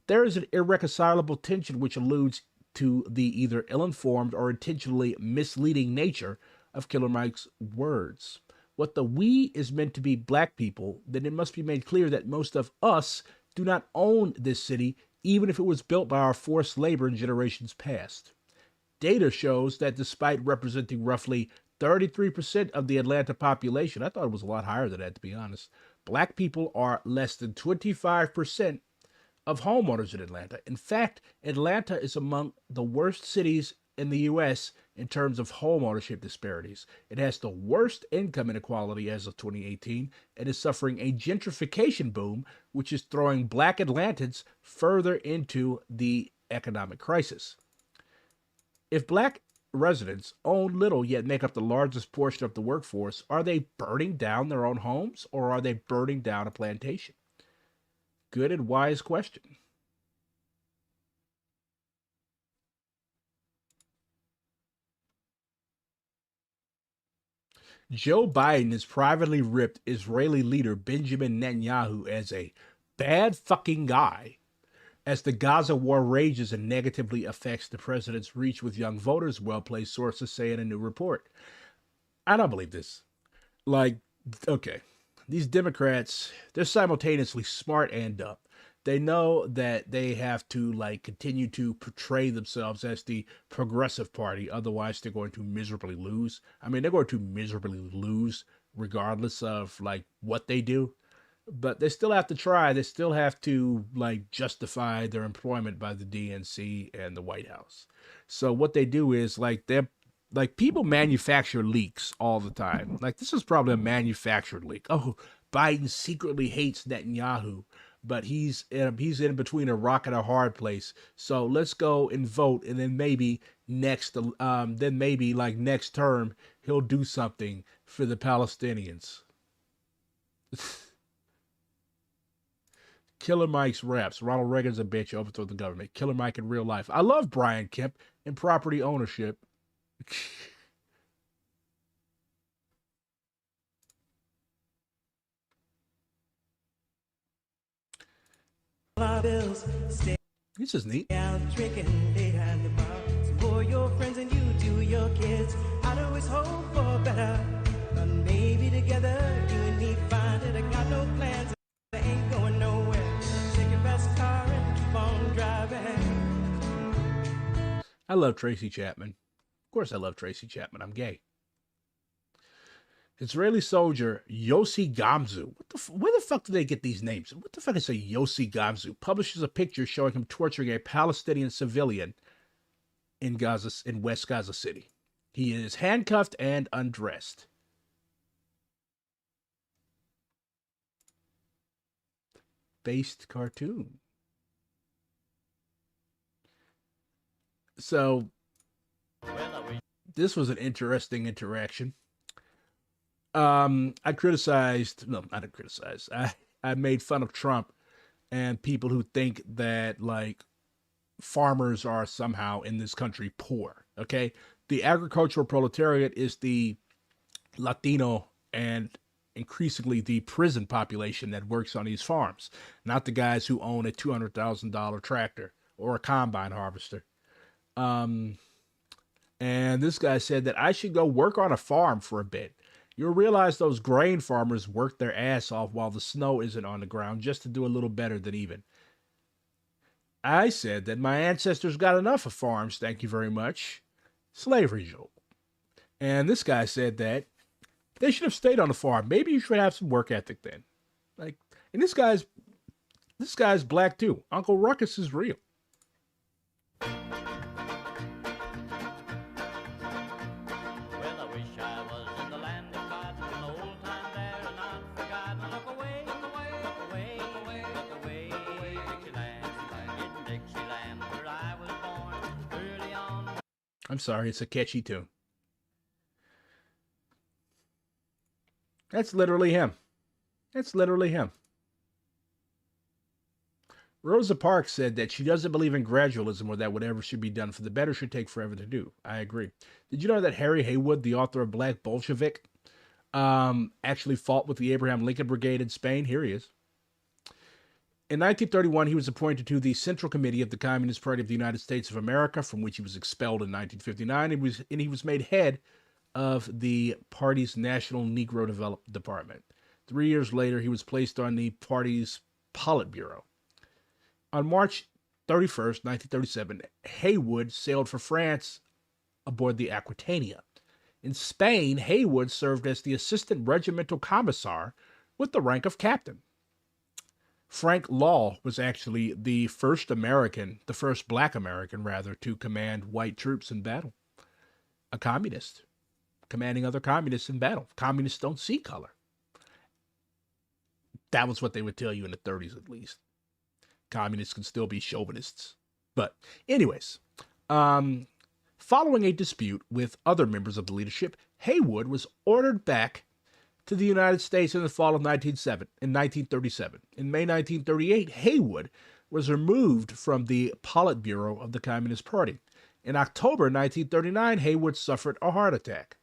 there is an irreconcilable tension which alludes to the either ill-informed or intentionally misleading nature of Killer Mike's words. What the "we" is meant to be black people, then it must be made clear that most of us do not own this city, even if it was built by our forced labor in generations past. Data shows that despite representing roughly 33% of the Atlanta population, I thought it was a lot higher than that, to be honest, black people are less than 25% of homeowners in Atlanta. In fact, Atlanta is among the worst cities in the U.S. in terms of homeownership disparities. It has the worst income inequality as of 2018 and is suffering a gentrification boom, which is throwing black Atlantans further into the economic crisis. If black residents own little yet make up the largest portion of the workforce, are they burning down their own homes, or are they burning down a plantation? Good and wise question. Joe Biden has privately ripped Israeli leader Benjamin Netanyahu as a bad fucking guy as the Gaza war rages and negatively affects the president's reach with young voters, well-placed sources say in a new report. I don't believe this. Like, okay, these Democrats, they're simultaneously smart and dumb. They know that they have to like continue to portray themselves as the progressive party, otherwise they're going to miserably lose. I mean, they're going to miserably lose regardless of like what they do, but they still have to try. They still have to like justify their employment by the DNC and the White House. So what they do is like they're like people manufacture leaks all the time. Like this is probably a manufactured leak. Oh, Biden secretly hates Netanyahu, but he's in between a rock and a hard place. So let's go and vote, and then maybe next next term he'll do something for the Palestinians. Killer Mike's raps. Ronald Reagan's a bitch. Overthrow the government. Killer Mike in real life. I love Brian Kemp and property ownership. This is neat. For your friends and you to your kids, I'd always hope for better. But maybe together you and me find it. I got no plans, I ain't going nowhere. Take your best car and keep on driving. I love Tracy Chapman. Of course I love Tracy Chapman. I'm gay. Israeli soldier Yossi Gamzu. Where the fuck do they get these names? What the fuck is a Yossi Gamzu? Publishes a picture showing him torturing a Palestinian civilian in West Gaza City. He is handcuffed and undressed. Based cartoon. So this was an interesting interaction. I made fun of Trump and people who think that like farmers are somehow in this country poor. Okay. The agricultural proletariat is the Latino and increasingly the prison population that works on these farms, not the guys who own a $200,000 tractor or a combine harvester. And this guy said that I should go work on a farm for a bit. You'll realize those grain farmers work their ass off while the snow isn't on the ground just to do a little better than even. I said that my ancestors got enough of farms, thank you very much. Slavery, Joel. And this guy said that they should have stayed on the farm. Maybe you should have some work ethic then. Like, and this guy's black too. Uncle Ruckus is real. I'm sorry, it's a catchy tune. That's literally him. That's literally him. Rosa Parks said that she doesn't believe in gradualism or that whatever should be done for the better should take forever to do. I agree. Did you know that Harry Haywood, the author of Black Bolshevik, actually fought with the Abraham Lincoln Brigade in Spain? Here he is. In 1931, he was appointed to the Central Committee of the Communist Party of the United States of America, from which he was expelled in 1959, and he was made head of the party's National Negro Department. 3 years later, he was placed on the party's Politburo. On March 31st, 1937, Haywood sailed for France aboard the Aquitania. In Spain, Haywood served as the assistant regimental commissar with the rank of captain. Frank Law was actually the first black American, to command white troops in battle. A communist, commanding other communists in battle. Communists don't see color. That was what they would tell you in the 30s, at least. Communists can still be chauvinists. But anyways, following a dispute with other members of the leadership, Haywood was ordered back to the United States in the fall of 1937. In May 1938, Haywood was removed from the Politburo of the Communist Party. In October 1939, Haywood suffered a heart attack.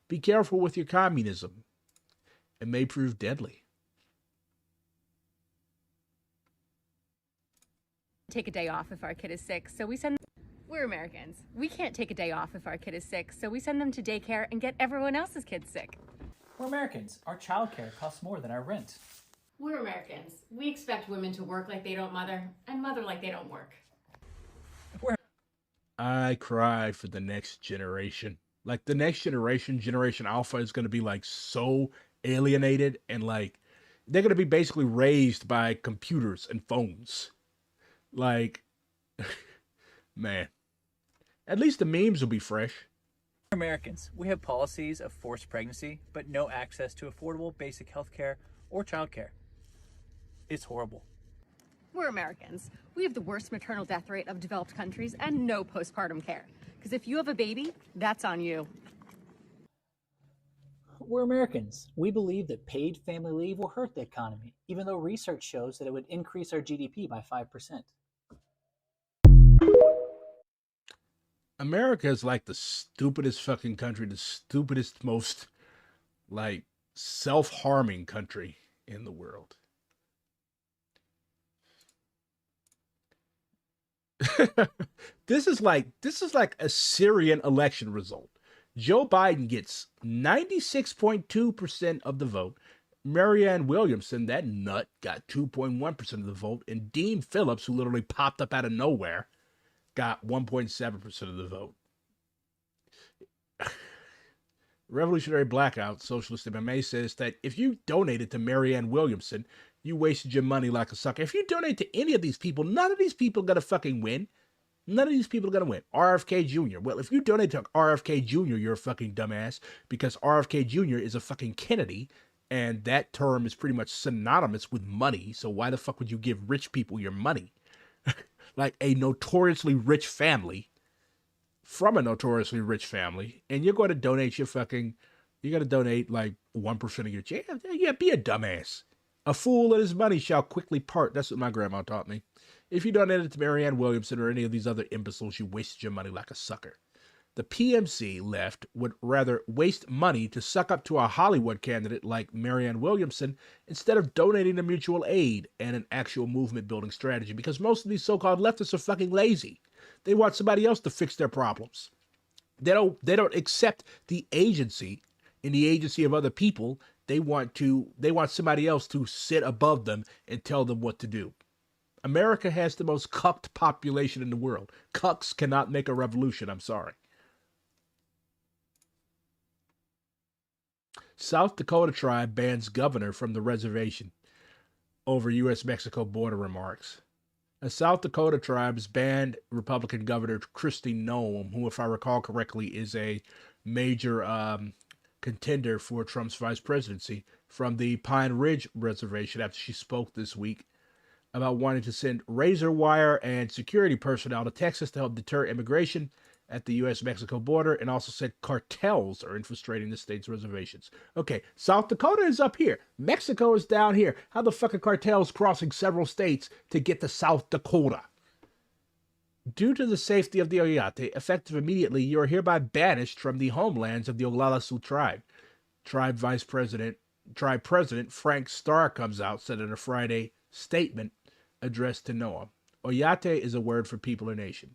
Be careful with your communism. It may prove deadly. Take a day off if our kid is sick, so we send them. We're Americans. We can't take a day off if our kid is sick, so we send them to daycare and get everyone else's kids sick. We're Americans. Our childcare costs more than our rent. We're Americans. We expect women to work like they don't mother and mother like they don't work. I cry for the next generation. Like the next generation, Generation Alpha, is going to be like so alienated and like they're going to be basically raised by computers and phones. Like, man, at least the memes will be fresh. Americans, we have policies of forced pregnancy, but no access to affordable basic health care or child care. It's horrible. We're Americans. We have the worst maternal death rate of developed countries and no postpartum care. Because if you have a baby, that's on you. We're Americans. We believe that paid family leave will hurt the economy, even though research shows that it would increase our GDP by 5%. America is like the stupidest fucking country, the stupidest, most like self-harming country in the world. This is like a Syrian election result. Joe Biden gets 96.2% of the vote. Marianne Williamson, that nut, got 2.1% of the vote. And Dean Phillips, who literally popped up out of nowhere, got 1.7% of the vote. Revolutionary Blackout, Socialist MMA, says that if you donated to Marianne Williamson, you wasted your money like a sucker. If you donate to any of these people, none of these people are going to fucking win. None of these people are going to win. RFK Jr. Well, if you donate to RFK Jr., you're a fucking dumbass because RFK Jr. is a fucking Kennedy, and that term is pretty much synonymous with money. So why the fuck would you give rich people your money? Like a notoriously rich family from a notoriously rich family, and you're going to donate your fucking, you're going to donate like 1% of your change. Yeah, be a dumbass. A fool and his money shall quickly part. That's what my grandma taught me. If you donated to Marianne Williamson or any of these other imbeciles, you wasted your money like a sucker. The PMC left would rather waste money to suck up to a Hollywood candidate like Marianne Williamson instead of donating to mutual aid and an actual movement building strategy, because most of these so-called leftists are fucking lazy. They want somebody else to fix their problems. They don't accept the agency in the agency of other people. They want somebody else to sit above them and tell them what to do. America has the most cucked population in the world. Cucks cannot make a revolution. I'm sorry. South Dakota tribe bans governor from the reservation over U.S.-Mexico border remarks. A South Dakota tribe has banned Republican Governor Kristi Noem, who, if I recall correctly, is a major contender for Trump's vice presidency, from the Pine Ridge Reservation after she spoke this week about wanting to send razor wire and security personnel to Texas to help deter immigration at the U.S.-Mexico border, and also said cartels are infiltrating the state's reservations. Okay, South Dakota is up here. Mexico is down here. How the fuck are cartels crossing several states to get to South Dakota? Due to the safety of the Oyate, effective immediately, you are hereby banished from the homelands of the Oglala Sioux tribe. Tribe President Frank Starr comes out, said in a Friday statement addressed to Noah. Oyate is a word for people or nation.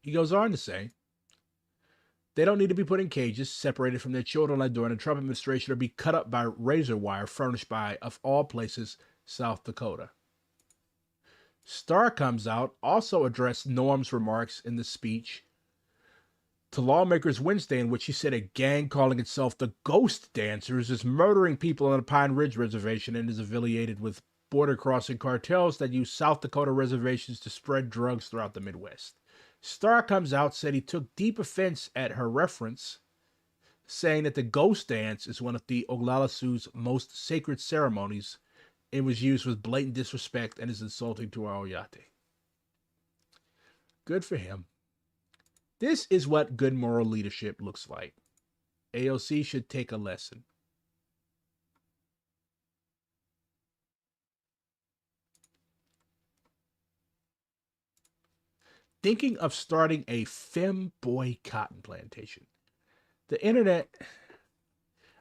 He goes on to say, they don't need to be put in cages, separated from their children like during the Trump administration, or be cut up by razor wire furnished by, of all places, South Dakota. Starr comes out, also addressed Noam's remarks in the speech to lawmakers Wednesday, in which he said a gang calling itself the Ghost Dancers is murdering people on the Pine Ridge Reservation and is affiliated with border-crossing cartels that use South Dakota reservations to spread drugs throughout the Midwest. Starr comes out, said he took deep offense at her reference, saying that the ghost dance is one of the Oglala Sioux's most sacred ceremonies. It was used with blatant disrespect and is insulting to our Oyate. Good for him. This is what good moral leadership looks like. AOC should take a lesson. Thinking of starting a femboy cotton plantation. The internet,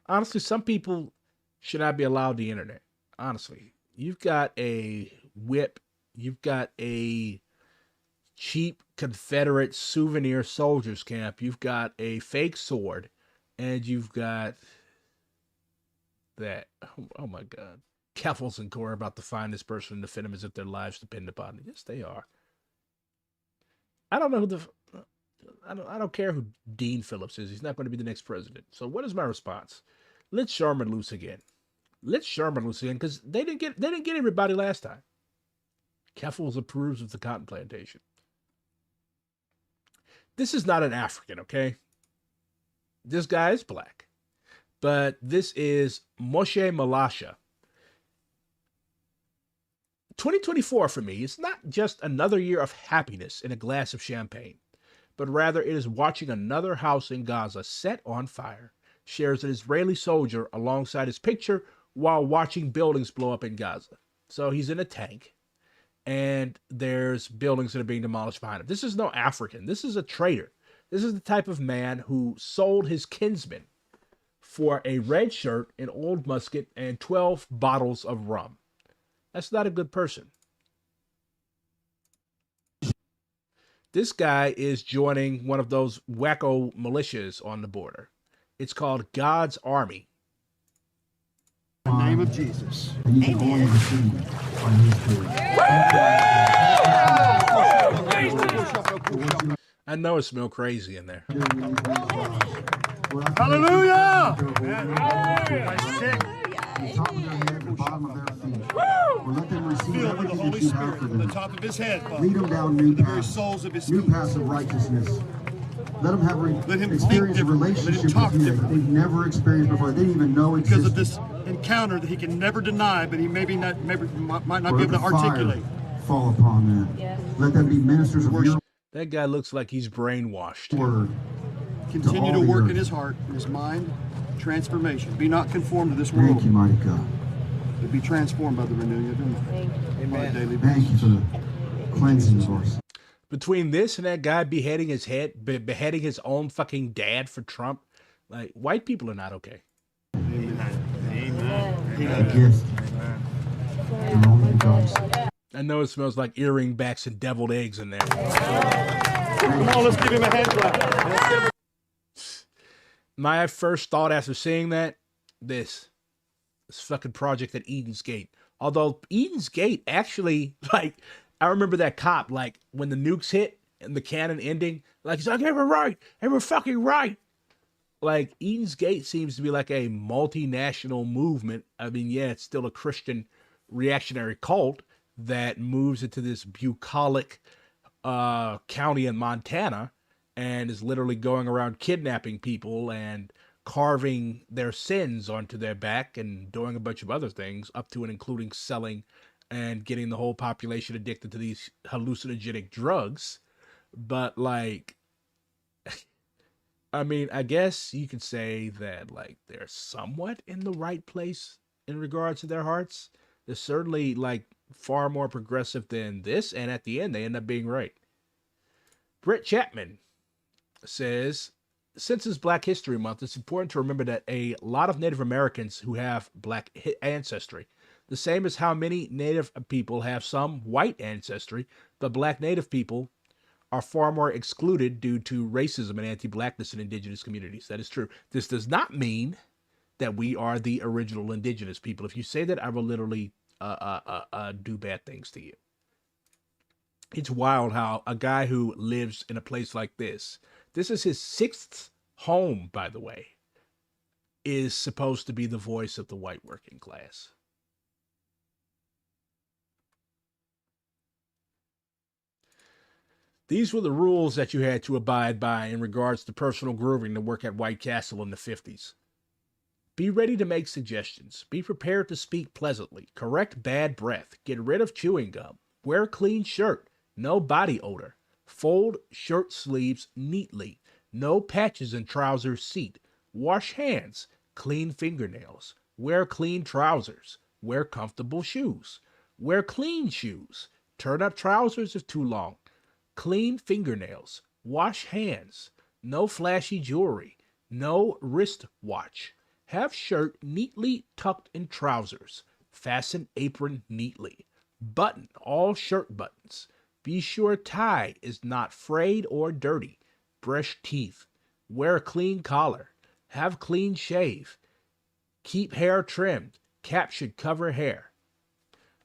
honestly, some people should not be allowed the internet. Honestly, you've got a whip, you've got a cheap Confederate souvenir soldiers camp, you've got a fake sword, and you've got that, oh my God. Keffels and Core are about to find this person and defend them as if their lives depend upon it. Yes, they are. I don't know who I don't care who Dean Phillips is. He's not going to be the next president. So what is my response? Let Sherman loose again. Let Sherman loose again, because they didn't get everybody last time. Keffels approves of the cotton plantation. This is not an African, okay? This guy is black. But this is Moshe Malasha. 2024 for me is not just another year of happiness in a glass of champagne, but rather it is watching another house in Gaza set on fire, shares an Israeli soldier alongside his picture while watching buildings blow up in Gaza. So he's in a tank, and there's buildings that are being demolished behind him. This is no African. This is a traitor. This is the type of man who sold his kinsman for a red shirt, an old musket, and 12 bottles of rum. That's not a good person. This guy is joining one of those wacko militias on the border. It's called God's Army. In the name of Jesus. Amen. I know it smells crazy in there. Hallelujah! Let them receive everything that you have for them. The top of his head, Father. Lead them down new the very paths, soles of his new feet. paths of righteousness. Let them have Let him experience a think different. Let him relationship talk with you that different. they've never experienced before. They didn't even know Because existed. of this encounter that he can never deny, but he maybe might not Or be let able to the fire articulate. fall upon them. Yes. Let them be ministers of your That guy looks like he's brainwashed. word. Continue all to the work earth. in his heart, in his mind, transformation. Be not conformed to this world. Thank you, mighty God. But be transformed by the renewing of your mind. Amen. Daily Thank you for the cleansing source. Between this and that guy beheading his head, beheading his own fucking dad for Trump, like, white people are not okay. A gift. Your only begotten. I know it smells like earring backs and deviled eggs in there. Come on, let's give him a hand clap. My first thought after seeing that, this fucking project at Eden's Gate. Although Eden's Gate actually, like, I remember that cop, like, when the nukes hit and the cannon ending, like, he's like, they were right. They were fucking right. Like, Eden's Gate seems to be like a multinational movement. I mean, yeah, it's still a Christian reactionary cult that moves into this bucolic county in Montana and is literally going around kidnapping people and carving their sins onto their back and doing a bunch of other things, up to and including selling and getting the whole population addicted to these hallucinogenic drugs. But, like, I mean, I guess you could say that, like, they're somewhat in the right place in regards to their hearts. They're certainly, like, far more progressive than this, and at the end, they end up being right. Brett Chapman says, since it's Black History Month, it's important to remember that a lot of Native Americans who have Black ancestry, the same as how many Native people have some white ancestry, but Black Native people are far more excluded due to racism and anti-Blackness in indigenous communities. That is true. This does not mean that we are the original indigenous people. If you say that, I will literally do bad things to you. It's wild how a guy who lives in a place like this is his sixth home, by the way, is supposed to be the voice of the white working class. These were the rules that you had to abide by in regards to personal grooming to work at White Castle in the 50s. Be ready to make suggestions. Be prepared to speak pleasantly. Correct bad breath. Get rid of chewing gum. Wear a clean shirt. No body odor. Fold shirt sleeves neatly. No patches in trousers seat. Wash hands. Clean fingernails. Wear clean trousers. Wear comfortable shoes. Wear clean shoes. Turn up trousers if too long. Clean fingernails. Wash hands. No flashy jewelry. No wristwatch. Have shirt neatly tucked in trousers. Fasten apron neatly. Button all shirt buttons. Be sure tie is not frayed or dirty. Brush teeth. Wear a clean collar. Have clean shave. Keep hair trimmed. Cap should cover hair.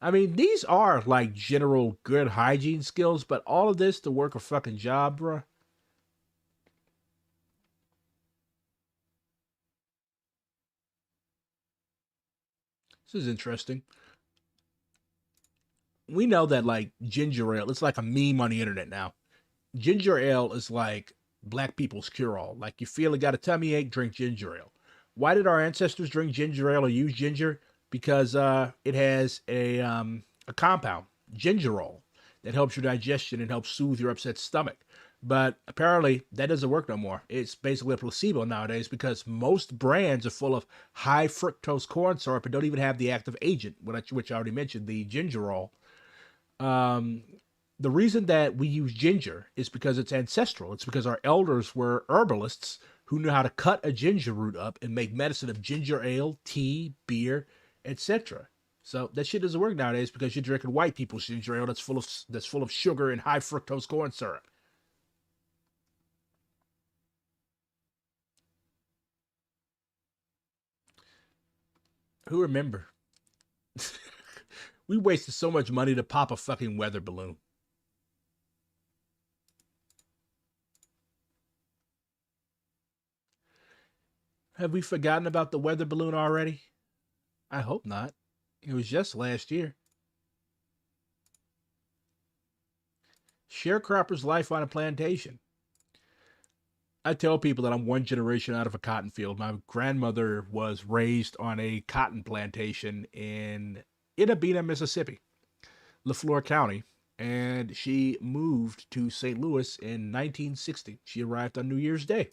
I mean, these are like general good hygiene skills, but all of this to work a fucking job, bruh. This is interesting. We know that like ginger ale, it's like a meme on the internet now. Ginger ale is like black people's cure-all. Like you feel it got a tummy ache, drink ginger ale. Why did our ancestors drink ginger ale or use ginger? Because it has a compound, gingerol, that helps your digestion and helps soothe your upset stomach. But apparently that doesn't work no more. It's basically a placebo nowadays because most brands are full of high fructose corn syrup and don't even have the active agent, which I already mentioned, the gingerol. The reason that we use ginger is because it's ancestral. It's because our elders were herbalists who knew how to cut a ginger root up and make medicine of ginger ale, tea, beer, etc. So that shit doesn't work nowadays because you're drinking white people's ginger ale that's full of sugar and high fructose corn syrup. Who remember? We wasted so much money to pop a fucking weather balloon. Have we forgotten about the weather balloon already? I hope not. It was just last year. Sharecropper's life on a plantation. I tell people that I'm one generation out of a cotton field. My grandmother was raised on a cotton plantation in Itta, Mississippi, LaFleur County, and she moved to St. Louis in 1960. She arrived on New Year's Day.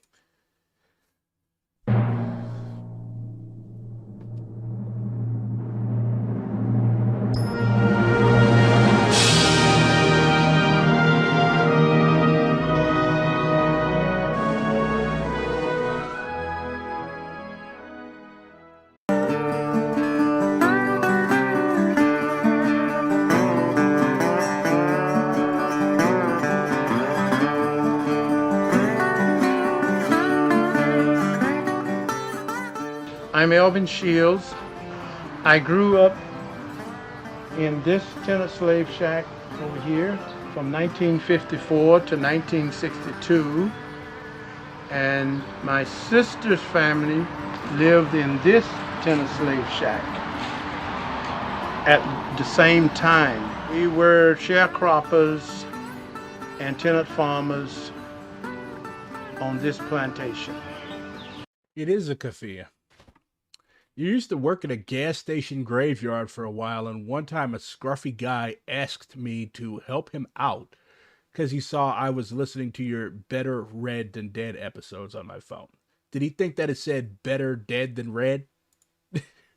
I'm Elvin Shields. I grew up in this tenant slave shack over here from 1954 to 1962. And my sister's family lived in this tenant slave shack at the same time. We were sharecroppers and tenant farmers on this plantation. It is a kafia. You used to work at a gas station graveyard for a while, and one time a scruffy guy asked me to help him out because he saw I was listening to your Better Read Than Dead episodes on my phone. Did he think that it said better dead than red?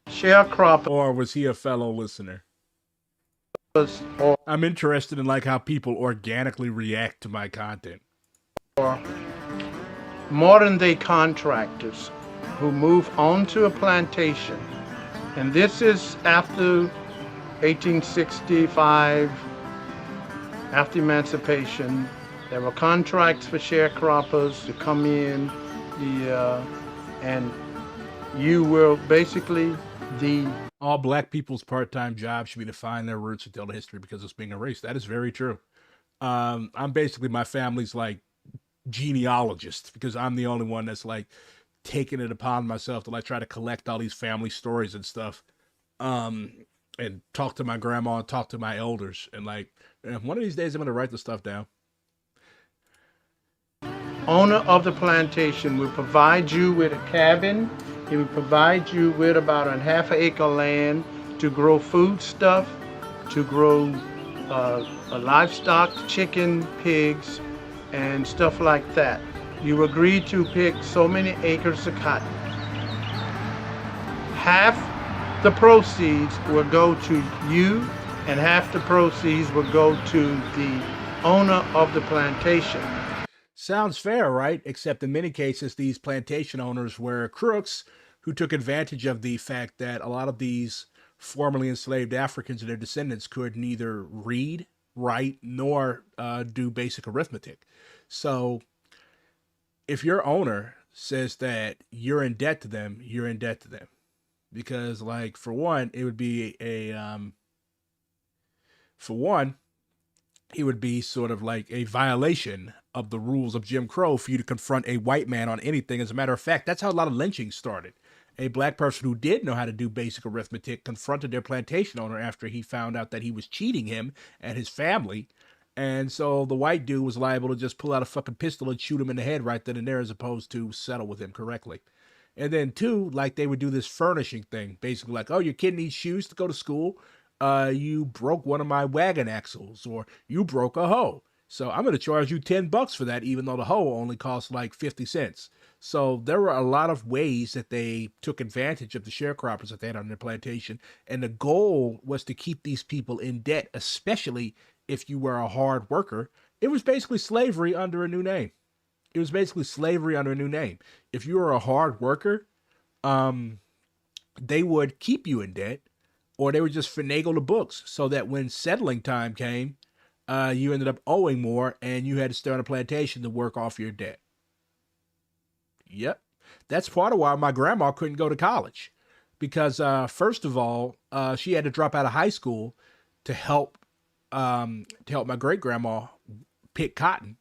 Sharecropper. Or was he a fellow listener? I'm interested in like how people organically react to my content. Or modern day contractors who move onto a plantation. And this is after 1865, after emancipation. There were contracts for sharecroppers to come in, and you were basically the... All black people's part-time job should be to find their roots and tell the history because it's being erased. That is very true. I'm basically my family's like genealogist because I'm the only one that's like taking it upon myself to like try to collect all these family stories and stuff, and talk to my grandma and talk to my elders, and like one of these days I'm gonna write the stuff down. Owner of the plantation will provide you with a cabin. He will provide you with about a half-acre land to grow food stuff, to grow livestock, chicken, pigs, and stuff like that. You agree to pick so many acres of cotton. Half the proceeds will go to you, and half the proceeds will go to the owner of the plantation. Sounds fair, right? Except in many cases, these plantation owners were crooks who took advantage of the fact that a lot of these formerly enslaved Africans and their descendants could neither read, write, nor do basic arithmetic. So if your owner says that you're in debt to them, you're in debt to them. because, like, for one, it would be for one, it would be sort of like a violation of the rules of Jim Crow for you to confront a white man on anything. As a matter of fact, that's how a lot of lynchings started. A black person who did know how to do basic arithmetic confronted their plantation owner after he found out that he was cheating him and his family. And so the white dude was liable to just pull out a fucking pistol and shoot him in the head right then and there, as opposed to settle with him correctly. And then two, like, they would do this furnishing thing, basically like, oh, your kid needs shoes to go to school. You broke one of my wagon axles, or you broke a hoe. So I'm going to charge you $10 for that, even though the hoe only costs like 50 cents. So there were a lot of ways that they took advantage of the sharecroppers that they had on their plantation. And the goal was to keep these people in debt, especially if you were a hard worker. It was basically slavery under a new name. It was basically slavery under a new name. If you were a hard worker, they would keep you in debt, or they would just finagle the books so that when settling time came, you ended up owing more and you had to stay on a plantation to work off your debt. Yep. That's part of why my grandma couldn't go to college, because first of all, she had to drop out of high school to help my great grandma pick cotton.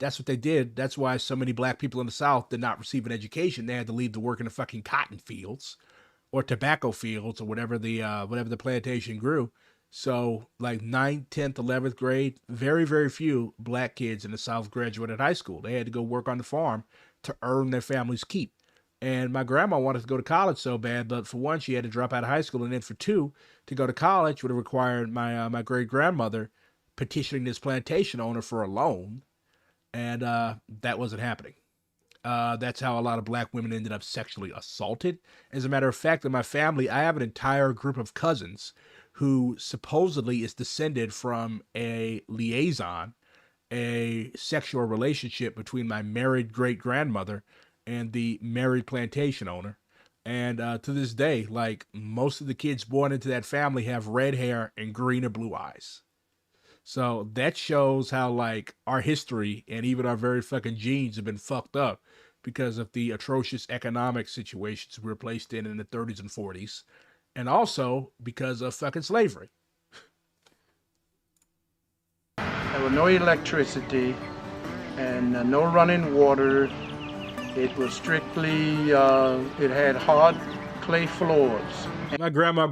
That's what they did. That's why so many black people in the South did not receive an education. They had to leave to work in the fucking cotton fields or tobacco fields or whatever the plantation grew. So like 9th, 10th, 11th grade, very, very few black kids in the South graduated high school. They had to go work on the farm to earn their family's keep. And my grandma wanted to go to college so bad, but for one, she had to drop out of high school. And then for two, to go to college would have required my great grandmother petitioning this plantation owner for a loan. And that wasn't happening. That's how a lot of black women ended up sexually assaulted. As a matter of fact, in my family, I have an entire group of cousins who supposedly is descended from a liaison, a sexual relationship between my married great-grandmother and the married plantation owner. And to this day, like, most of the kids born into that family have red hair and green or blue eyes. So that shows how, like, our history and even our very fucking genes have been fucked up because of the atrocious economic situations we were placed in the 30s and 40s. And also because of fucking slavery. There was no electricity and no running water. It was strictly, it had hard clay floors. My grandma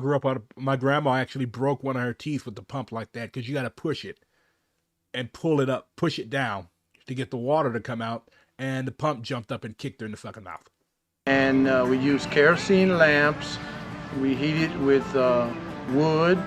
my grandma actually broke one of her teeth with the pump like that, because you got to push it and pull it up, push it down to get the water to come out, and the pump jumped up and kicked her in the fucking mouth. And we used kerosene lamps. We heated with wood.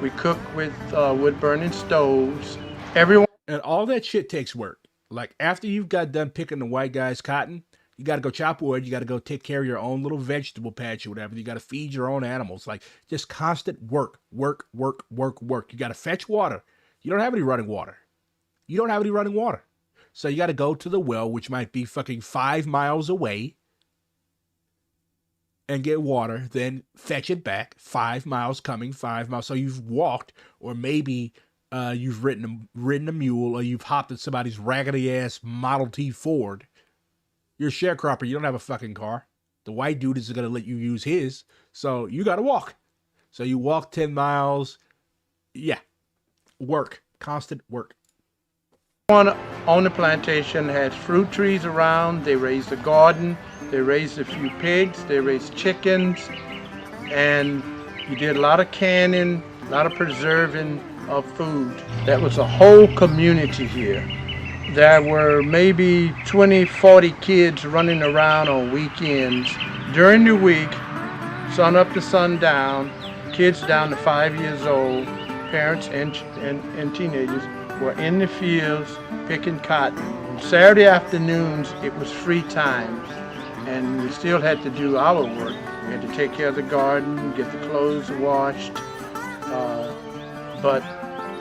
We cooked with wood-burning stoves. And all that shit takes work. Like, after you've got done picking the white guy's cotton, you got to go chop wood. You got to go take care of your own little vegetable patch or whatever. You got to feed your own animals. Like, just constant work. You got to fetch water. You don't have any running water. So you got to go to the well, which might be fucking 5 miles away, and get water, then fetch it back 5 miles coming, 5 miles. So you've walked, or maybe you've ridden a mule, or you've hopped in somebody's raggedy ass Model T Ford. You're a sharecropper. You don't have a fucking car. The white dude isn't going to let you use his. So you got to walk. So you walk 10 miles. Yeah. Work. Constant work. Everyone on the plantation had fruit trees around. They raised a garden. They raised a few pigs. They raised chickens. And you did a lot of canning, a lot of preserving of food. That was a whole community here. There were maybe 20, 40 kids running around on weekends. During the week, sun up to sundown, kids down to 5 years old, parents and teenagers were in the fields picking cotton. Saturday afternoons, it was free time, and we still had to do our work. We had to take care of the garden, get the clothes washed, but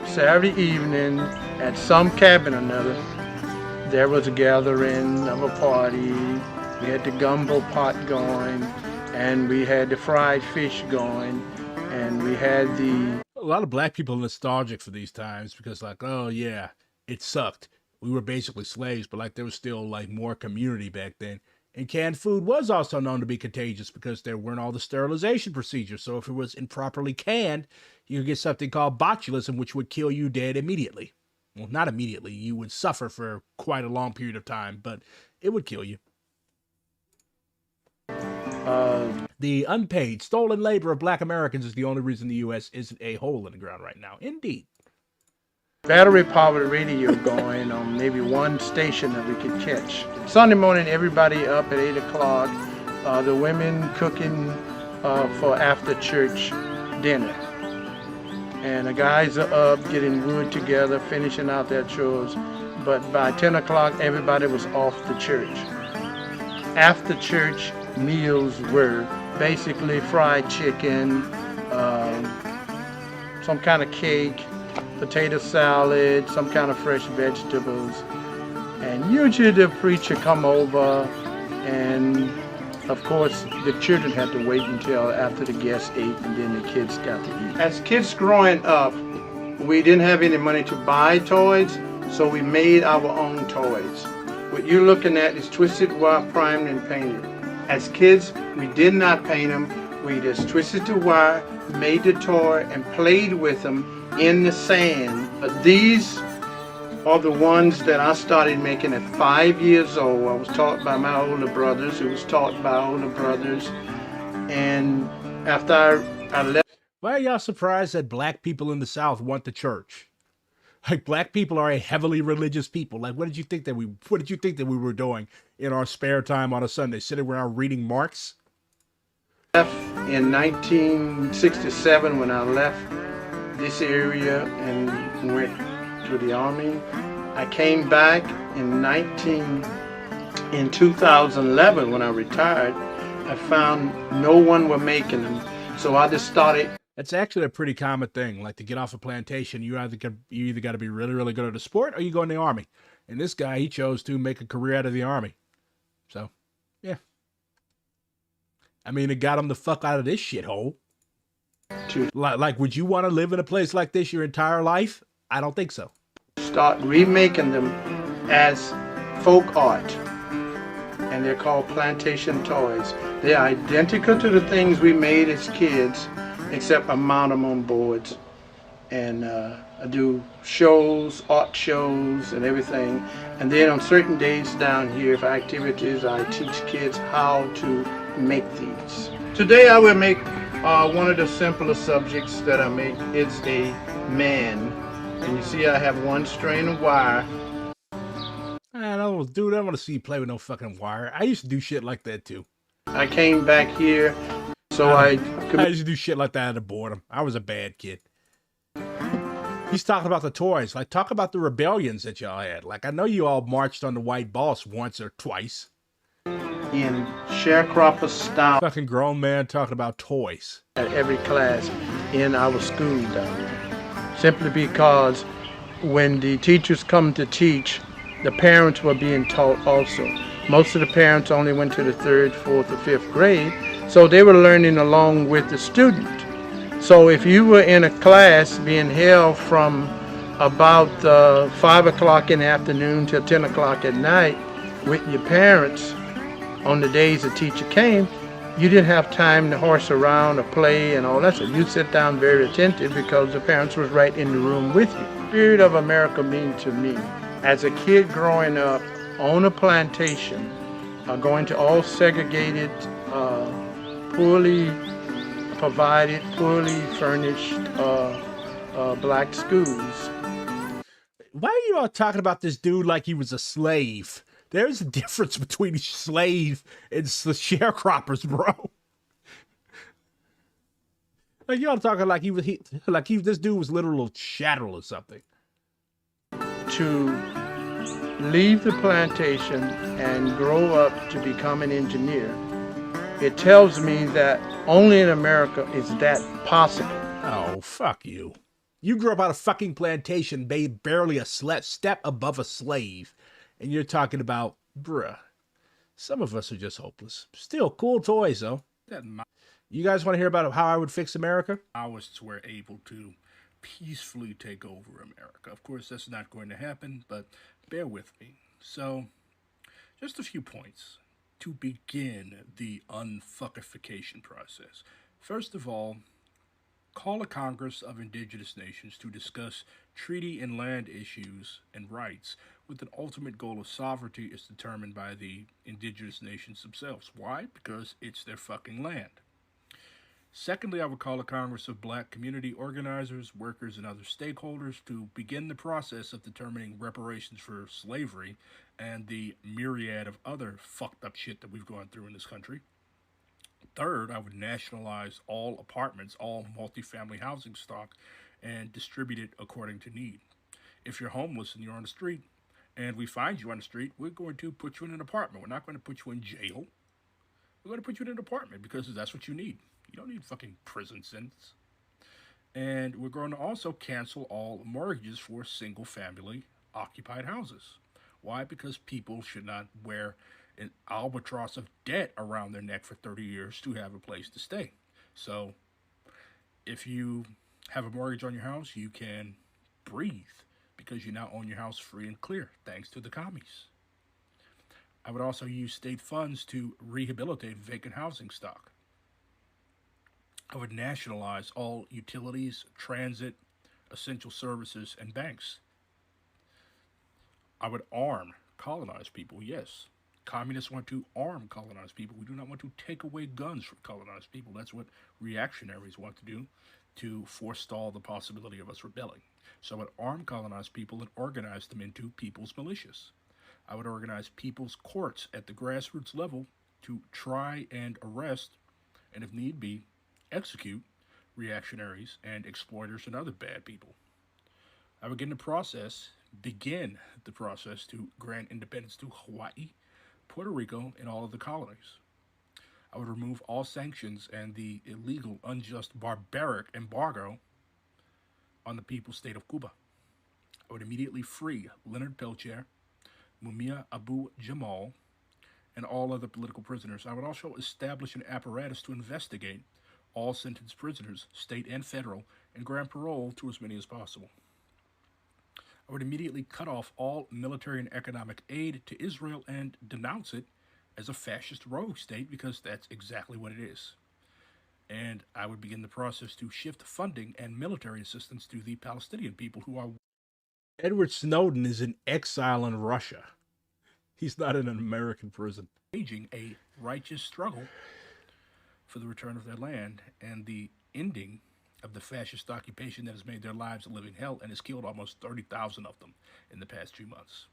Saturday evening, at some cabin or another, there was a gathering of a party. We had the gumbo pot going, and we had the fried fish going, and we had the... A lot of black people are nostalgic for these times because, like, oh yeah, it sucked. We were basically slaves, but like there was still like more community back then. And canned food was also known to be contagious because there weren't all the sterilization procedures. So if it was improperly canned, you could get something called botulism, which would kill you dead immediately. Well, not immediately. You would suffer for quite a long period of time, but it would kill you. The unpaid, stolen labor of black Americans is the only reason the U.S. isn't a hole in the ground right now. Indeed. Battery-powered radio going on maybe one station that we could catch. Sunday morning, everybody up at 8 o'clock. The women cooking for after-church dinner. And the guys are up getting wood together, finishing out their chores. But by 10 o'clock, everybody was off to church. After-church meals were basically fried chicken, some kind of cake, potato salad, some kind of fresh vegetables. And usually the preacher come over, and of course the children had to wait until after the guests ate, and then the kids got to eat. As kids growing up, we didn't have any money to buy toys, so we made our own toys. What you're looking at is twisted wire, primed and painted. As kids, we did not paint them. We just twisted the wire, made the toy, and played with them in the sand. But these are the ones that I started making at 5 years old. I was taught by my older brothers. It was taught by older brothers. And after I left... Why are y'all surprised that black people in the South want the church? Like, black people are a heavily religious people. Like, what did you think that we were doing in our spare time on a Sunday? Sitting around reading Marx? In 1967, when I left this area and went to the army, I came back in 2011 when I retired. I found no one were making them, so I just started. That's actually a pretty common thing. Like, to get off a plantation, you either got to be really, really good at a sport, or you go in the army. And this guy, he chose to make a career out of the army. So, yeah. I mean, it got him the fuck out of this shithole. Like, would you want to live in a place like this your entire life? I don't think so. Start remaking them as folk art. And they're called plantation toys. They're identical to the things we made as kids, except I mount them on boards. And I do shows, art shows, and everything. And then on certain days down here for activities, I teach kids how to make these. Today I will make one of the simpler subjects that I make. It's a man. And you see I have one strain of wire. Man, I want to see you play with no fucking wire. I used to do shit like that too. I came back here, so I used to do shit like that out of boredom. I was a bad kid. He's talking about the toys. Like, talk about the rebellions that y'all had. Like, I know you all marched on the white boss once or twice. In sharecropper style. Fucking grown man talking about toys. At every class in our school down there. Simply because when the teachers come to teach, the parents were being taught also. Most of the parents only went to the 3rd, 4th, or 5th grade, so they were learning along with the student. So if you were in a class being held from about 5 o'clock in the afternoon till 10 o'clock at night with your parents on the days the teacher came, you didn't have time to horse around or play and all that. So you sit down very attentive because the parents was right in the room with you. The spirit of America means to me, as a kid growing up on a plantation, going to all segregated, poorly provided, poorly furnished black schools. Why are you all talking about this dude like he was a slave? There's a difference between a slave and the sharecroppers, bro. Like, y'all talking like this dude was literal chattel or something. To leave the plantation and grow up to become an engineer, it tells me that only in America is that possible. Oh, fuck you. You grew up on a fucking plantation, barely a step above a slave. And you're talking about, bruh, some of us are just hopeless. Still, cool toys, though. You guys want to hear about how I would fix America? Maoists were able to peacefully take over America. Of course, that's not going to happen, but bear with me. So, just a few points. to begin the unfuckification process. First of all, call a Congress of Indigenous Nations to discuss treaty and land issues and rights, with an ultimate goal of sovereignty is determined by the Indigenous Nations themselves. Why? Because it's their fucking land. Secondly, I would call a Congress of Black community organizers, workers, and other stakeholders to begin the process of determining reparations for slavery and the myriad of other fucked up shit that we've gone through in this country. Third, I would nationalize all apartments, all multifamily housing stock, and distribute it according to need. If you're homeless and you're on the street, and we find you on the street, we're going to put you in an apartment. We're not going to put you in jail. We're going to put you in an apartment because that's what you need. You don't need fucking prison sentence. And we're going to also cancel all mortgages for single family occupied houses. Why? Because people should not wear an albatross of debt around their neck for 30 years to have a place to stay. So if you have a mortgage on your house, you can breathe because you now own your house free and clear, thanks to the commies. I would also use state funds to rehabilitate vacant housing stock. I would nationalize all utilities, transit, essential services, and banks. I would arm colonized people, yes. Communists want to arm colonized people. We do not want to take away guns from colonized people. That's what reactionaries want to do, to forestall the possibility of us rebelling. So I would arm colonized people and organize them into people's militias. I would organize people's courts at the grassroots level to try and arrest, and if need be, execute reactionaries and exploiters and other bad people. I would begin the process to grant independence to Hawaii, Puerto Rico, and all of the colonies. I would remove all sanctions and the illegal, unjust, barbaric embargo on the people's state of Cuba. I would immediately free Leonard Peltier, Mumia Abu Jamal, and all other political prisoners. I would also establish an apparatus to investigate all sentenced prisoners, state and federal, and grant parole to as many as possible. I would immediately cut off all military and economic aid to Israel and denounce it as a fascist rogue state, because that's exactly what it is. And I would begin the process to shift funding and military assistance to the Palestinian people who are... Edward Snowden is in exile in Russia. He's not in an American prison. Waging a righteous struggle for the return of their land and the ending of the fascist occupation that has made their lives a living hell and has killed almost 30,000 of them in the past few months.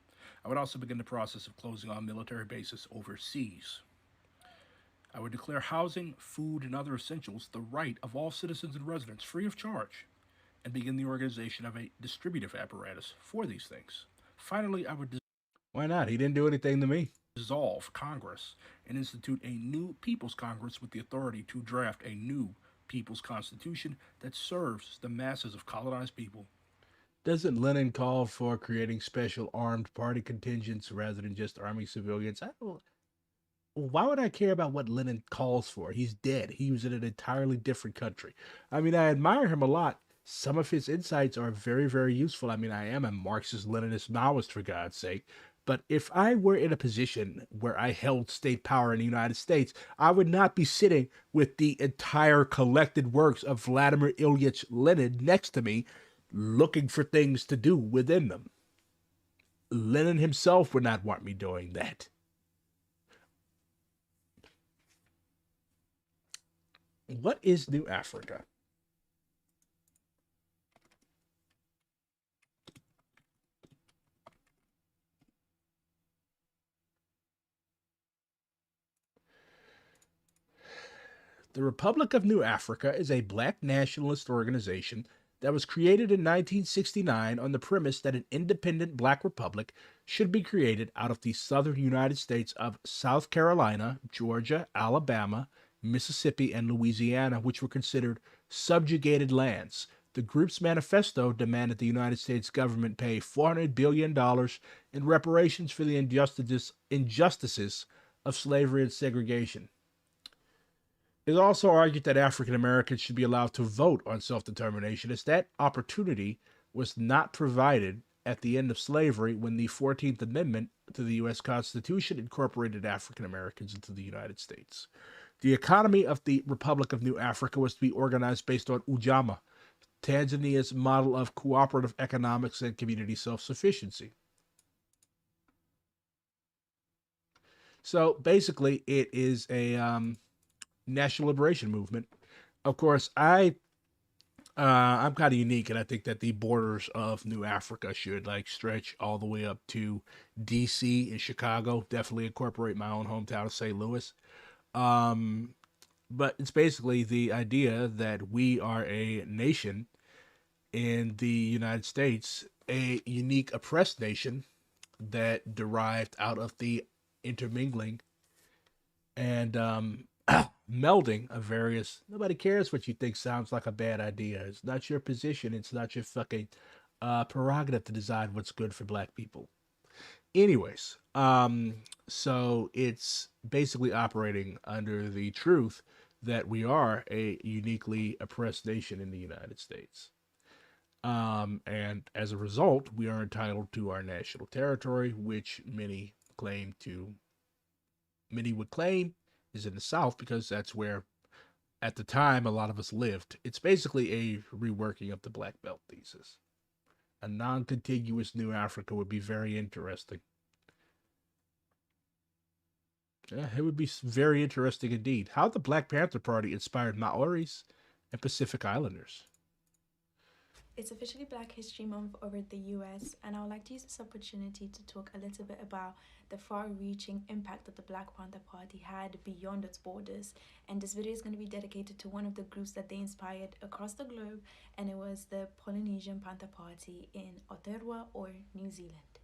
I would also begin the process of closing all military bases overseas. I would declare housing, food, and other essentials the right of all citizens and residents free of charge, and begin the organization of a distributive apparatus for these things. Finally, I would... Why not? He didn't do anything to me. Dissolve Congress and institute a new People's Congress with the authority to draft a new People's Constitution that serves the masses of colonized people. Doesn't Lenin call for creating special armed party contingents rather than just arming civilians? Why would I care about what Lenin calls for? He's dead. He was in an entirely different country. I mean, I admire him a lot. Some of his insights are very, very useful. I mean, I am a Marxist, Leninist, Maoist, for God's sake. But if I were in a position where I held state power in the United States, I would not be sitting with the entire collected works of Vladimir Ilyich Lenin next to me, looking for things to do within them. Lenin himself would not want me doing that. What is New Africa? The Republic of New Africa is a black nationalist organization that was created in 1969 on the premise that an independent black republic should be created out of the southern United States of South Carolina, Georgia, Alabama, Mississippi, and Louisiana, which were considered subjugated lands. The group's manifesto demanded the United States government pay $400 billion in reparations for the injustices of slavery and segregation. It also argued that African Americans should be allowed to vote on self-determination, as that opportunity was not provided at the end of slavery when the 14th Amendment to the U.S. Constitution incorporated African Americans into the United States. The economy of the Republic of New Africa was to be organized based on Ujamaa, Tanzania's model of cooperative economics and community self-sufficiency. So basically, it is a national liberation movement. Of course, I'm kind of unique, and I think that the borders of New Africa should like stretch all the way up to D.C. and Chicago. Definitely incorporate my own hometown of St. Louis. But it's basically the idea that we are a nation in the United States, a unique oppressed nation that derived out of the intermingling and melding of various. Nobody cares what you think sounds like a bad idea. It's not your position. It's not your fucking prerogative to decide what's good for black people. Anyways, so it's basically operating under the truth that we are a uniquely oppressed nation in the United States. And as a result, we are entitled to our national territory, which many would claim is in the South because that's where, at the time, a lot of us lived. It's basically a reworking of the Black Belt thesis. A non-contiguous New Africa would be very interesting. Yeah, it would be very interesting indeed. How the Black Panther Party inspired Maoris and Pacific Islanders. It's officially Black History Month over the US, and I would like to use this opportunity to talk a little bit about the far-reaching impact that the Black Panther Party had beyond its borders. And this video is going to be dedicated to one of the groups that they inspired across the globe, and it was the Polynesian Panther Party in Aotearoa, or New Zealand.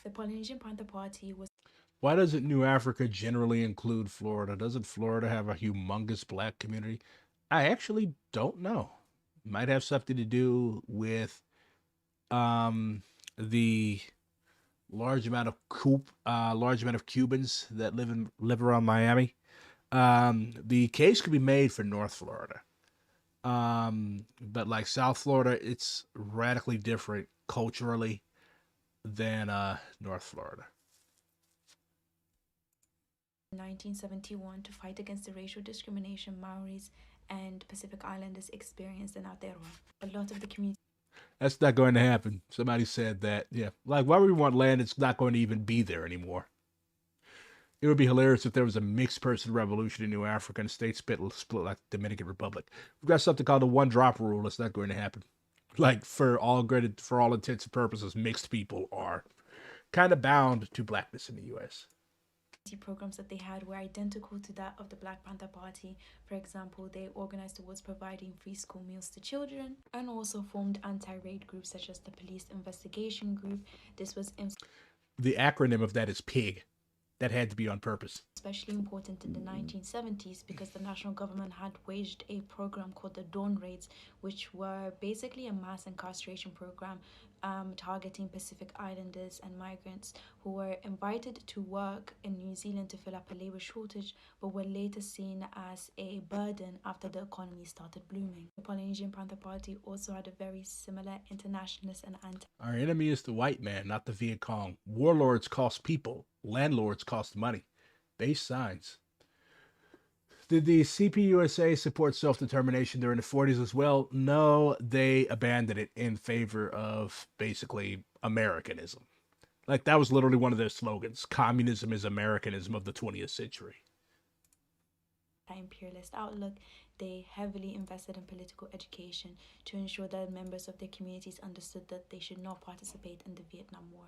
The Polynesian Panther Party was... Why doesn't New Africa generally include Florida? Doesn't Florida have a humongous black community? I actually don't know. Might have something to do with the large amount of Cubans that live around Miami. The case could be made for North Florida, but like South Florida, it's radically different culturally than North Florida. 1971 to fight against the racial discrimination Maoris and Pacific Islanders experienced in Aotearoa. A lot of the community... That's not going to happen. Somebody said that. Yeah. Like, why would we want land that's not going to even be there anymore? It would be hilarious if there was a mixed person revolution in New Africa and state split like the Dominican Republic. We've got something called the one drop rule. That's not going to happen. Like, for all intents and purposes, mixed people are kind of bound to blackness in the U.S. programs that they had were identical to that of the Black Panther Party. For example, they organized towards providing free school meals to children and also formed anti-raid groups such as the Police Investigation Group. This was the acronym of that is PIG. That had to be on purpose. Especially important in the 1970s because the national government had waged a program called the Dawn Raids, which were basically a mass incarceration program targeting Pacific Islanders and migrants who were invited to work in New Zealand to fill up a labor shortage, but were later seen as a burden after the economy started blooming. The Polynesian Panther Party also had a very similar internationalist and anti... Our enemy is the white man, not the Viet Cong. Warlords cost people. Landlords cost money. Base signs. Did the CPUSA support self-determination during the 40s as well? No, they abandoned it in favor of basically Americanism. Like, that was literally one of their slogans. Communism is Americanism of the 20th century. Imperialist outlook, they heavily invested in political education to ensure that members of their communities understood that they should not participate in the Vietnam War.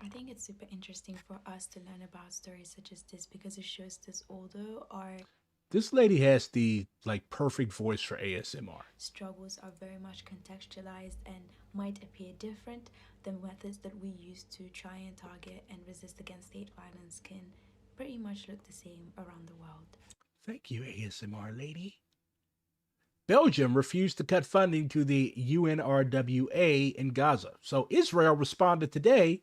I think it's super interesting for us to learn about stories such as this because it shows this although our... This lady has the, like, perfect voice for ASMR. Struggles are very much contextualized and might appear different. The methods that we use to try and target and resist against state violence can pretty much look the same around the world. Thank you, ASMR lady. Belgium refused to cut funding to the UNRWA in Gaza. So Israel responded today,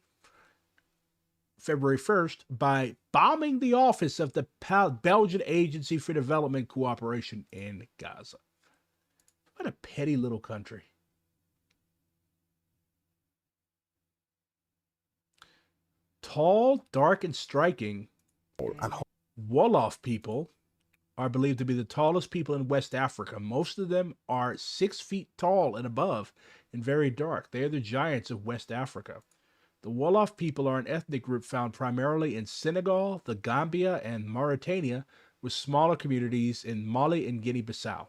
February 1st, by bombing the office of the Belgian Agency for Development Cooperation in Gaza. What a petty little country. tall, dark, and striking Wolof people are believed to be the tallest people in West Africa. Most of them are 6 feet tall and above and very dark. They are the giants of West Africa. The Wolof people are an ethnic group found primarily in Senegal, the Gambia, and Mauritania, with smaller communities in Mali and Guinea-Bissau.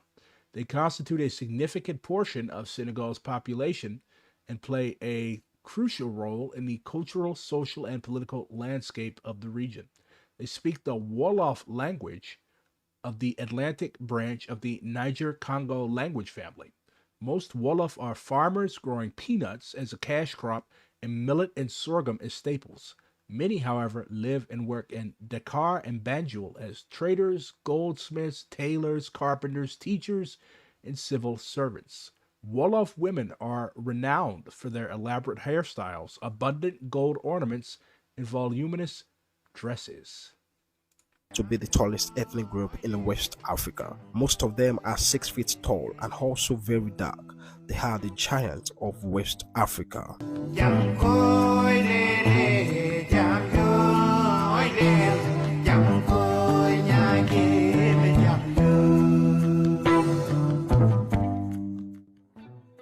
They constitute a significant portion of Senegal's population and play a crucial role in the cultural, social, and political landscape of the region. They speak the Wolof language of the Atlantic branch of the Niger-Congo language family. Most Wolof are farmers growing peanuts as a cash crop and millet and sorghum as staples. Many, however, live and work in Dakar and Banjul as traders, goldsmiths, tailors, carpenters, teachers, and civil servants. Wolof women are renowned for their elaborate hairstyles, abundant gold ornaments, and voluminous dresses. To be the tallest ethnic group in West Africa. Most of them are 6 feet tall and also very dark. They are the giants of West Africa.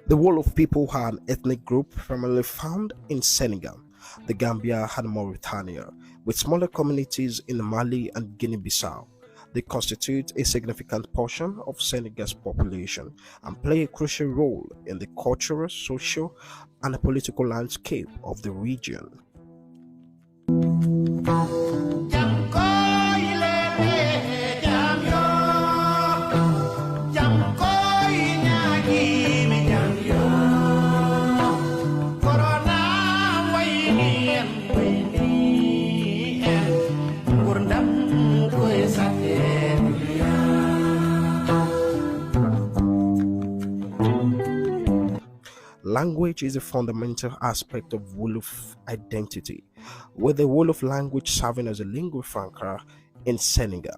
The Wolof people are an ethnic group primarily found in Senegal, the Gambia, and Mauritania, with smaller communities in Mali and Guinea-Bissau. They constitute a significant portion of Senegal's population and play a crucial role in the cultural, social, and political landscape of the region. Language is a fundamental aspect of Wolof identity, with the Wolof language serving as a lingua franca in Senegal.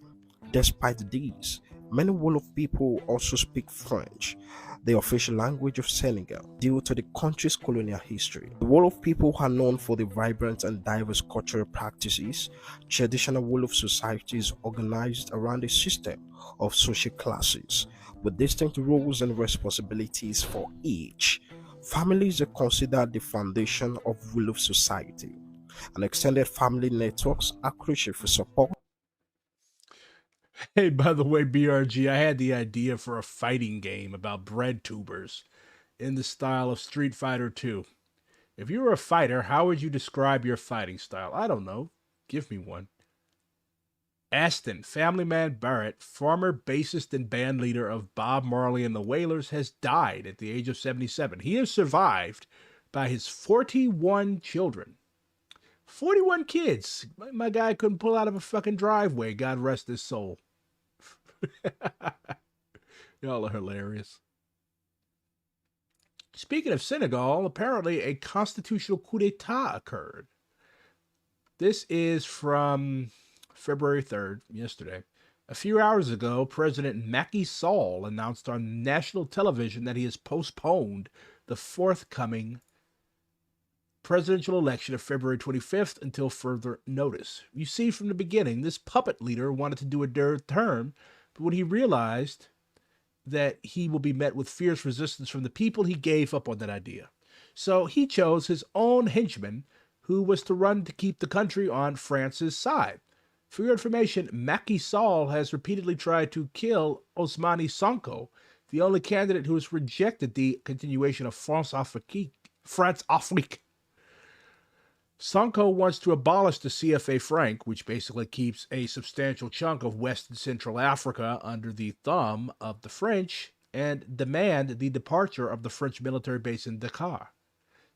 Despite this, many Wolof people also speak French, the official language of Senegal, due to the country's colonial history. The Wolof people are known for the vibrant and diverse cultural practices. Traditional Wolof societies organized around a system of social classes, with distinct roles and responsibilities for each. Families are considered the foundation of Wolof society, and extended family networks are crucial for support. Hey, by the way, BRG, I had the idea for a fighting game about bread tubers in the style of Street Fighter 2. If you were a fighter, how would you describe your fighting style? I don't know. Give me one. Aston, Family Man Barrett, former bassist and band leader of Bob Marley and the Wailers, has died at the age of 77. He is survived by his 41 children. 41 kids. My guy couldn't pull out of a fucking driveway. God rest his soul. Y'all are hilarious. Speaking of Senegal, apparently a constitutional coup d'etat occurred. This is from February 3rd, yesterday. A few hours ago, President Macky Sall announced on national television that he has postponed the forthcoming presidential election of February 25th until further notice. You see, from the beginning, this puppet leader wanted to do a third term, but when he realized that he will be met with fierce resistance from the people, he gave up on that idea. So he chose his own henchman, who was to run to keep the country on France's side. For your information, Macky Sall has repeatedly tried to kill Ousmane Sonko, the only candidate who has rejected the continuation of France Afrique. Sonko wants to abolish the CFA franc, which basically keeps a substantial chunk of West and Central Africa under the thumb of the French, and demand the departure of the French military base in Dakar.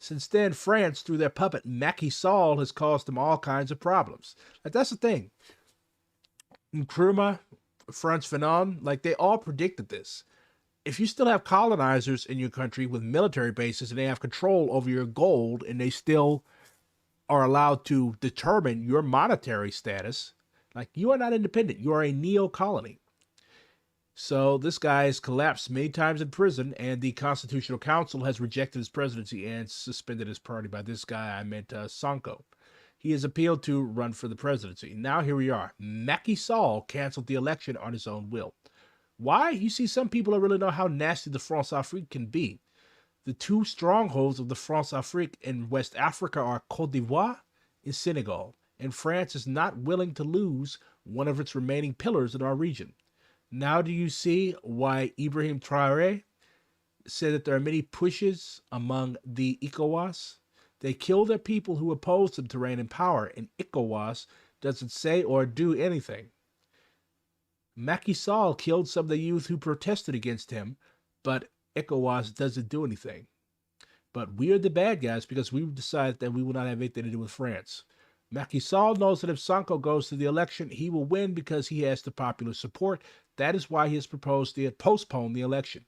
Since then, France, through their puppet Macky Sall, has caused them all kinds of problems. Like, that's the thing. Nkrumah, Frantz Fanon, like, they all predicted this. If you still have colonizers in your country with military bases and they have control over your gold and they still are allowed to determine your monetary status, like, you are not independent. You are a neo-colony. So this guy has collapsed many times in prison, and the Constitutional Council has rejected his presidency and suspended his party. By this guy, I meant Sonko. he has appealed to run for the presidency. Now here we are. Macky Sall canceled the election on his own will. Why? You see, some people don't really know how nasty the France Afrique can be. The two strongholds of the France Afrique in West Africa are Côte d'Ivoire and Senegal, and France is not willing to lose one of its remaining pillars in our region. Now do you see why Ibrahim Traoré said that there are many pushes among the ECOWAS? They kill their people who oppose them to reign in power, and ECOWAS doesn't say or do anything. Macky Sall killed some of the youth who protested against him, but ECOWAS doesn't do anything. But we are the bad guys because we've decided that we will not have anything to do with France. Macky Sall knows that if Sonko goes to the election, he will win because he has the popular support. That is why he has proposed to postpone the election.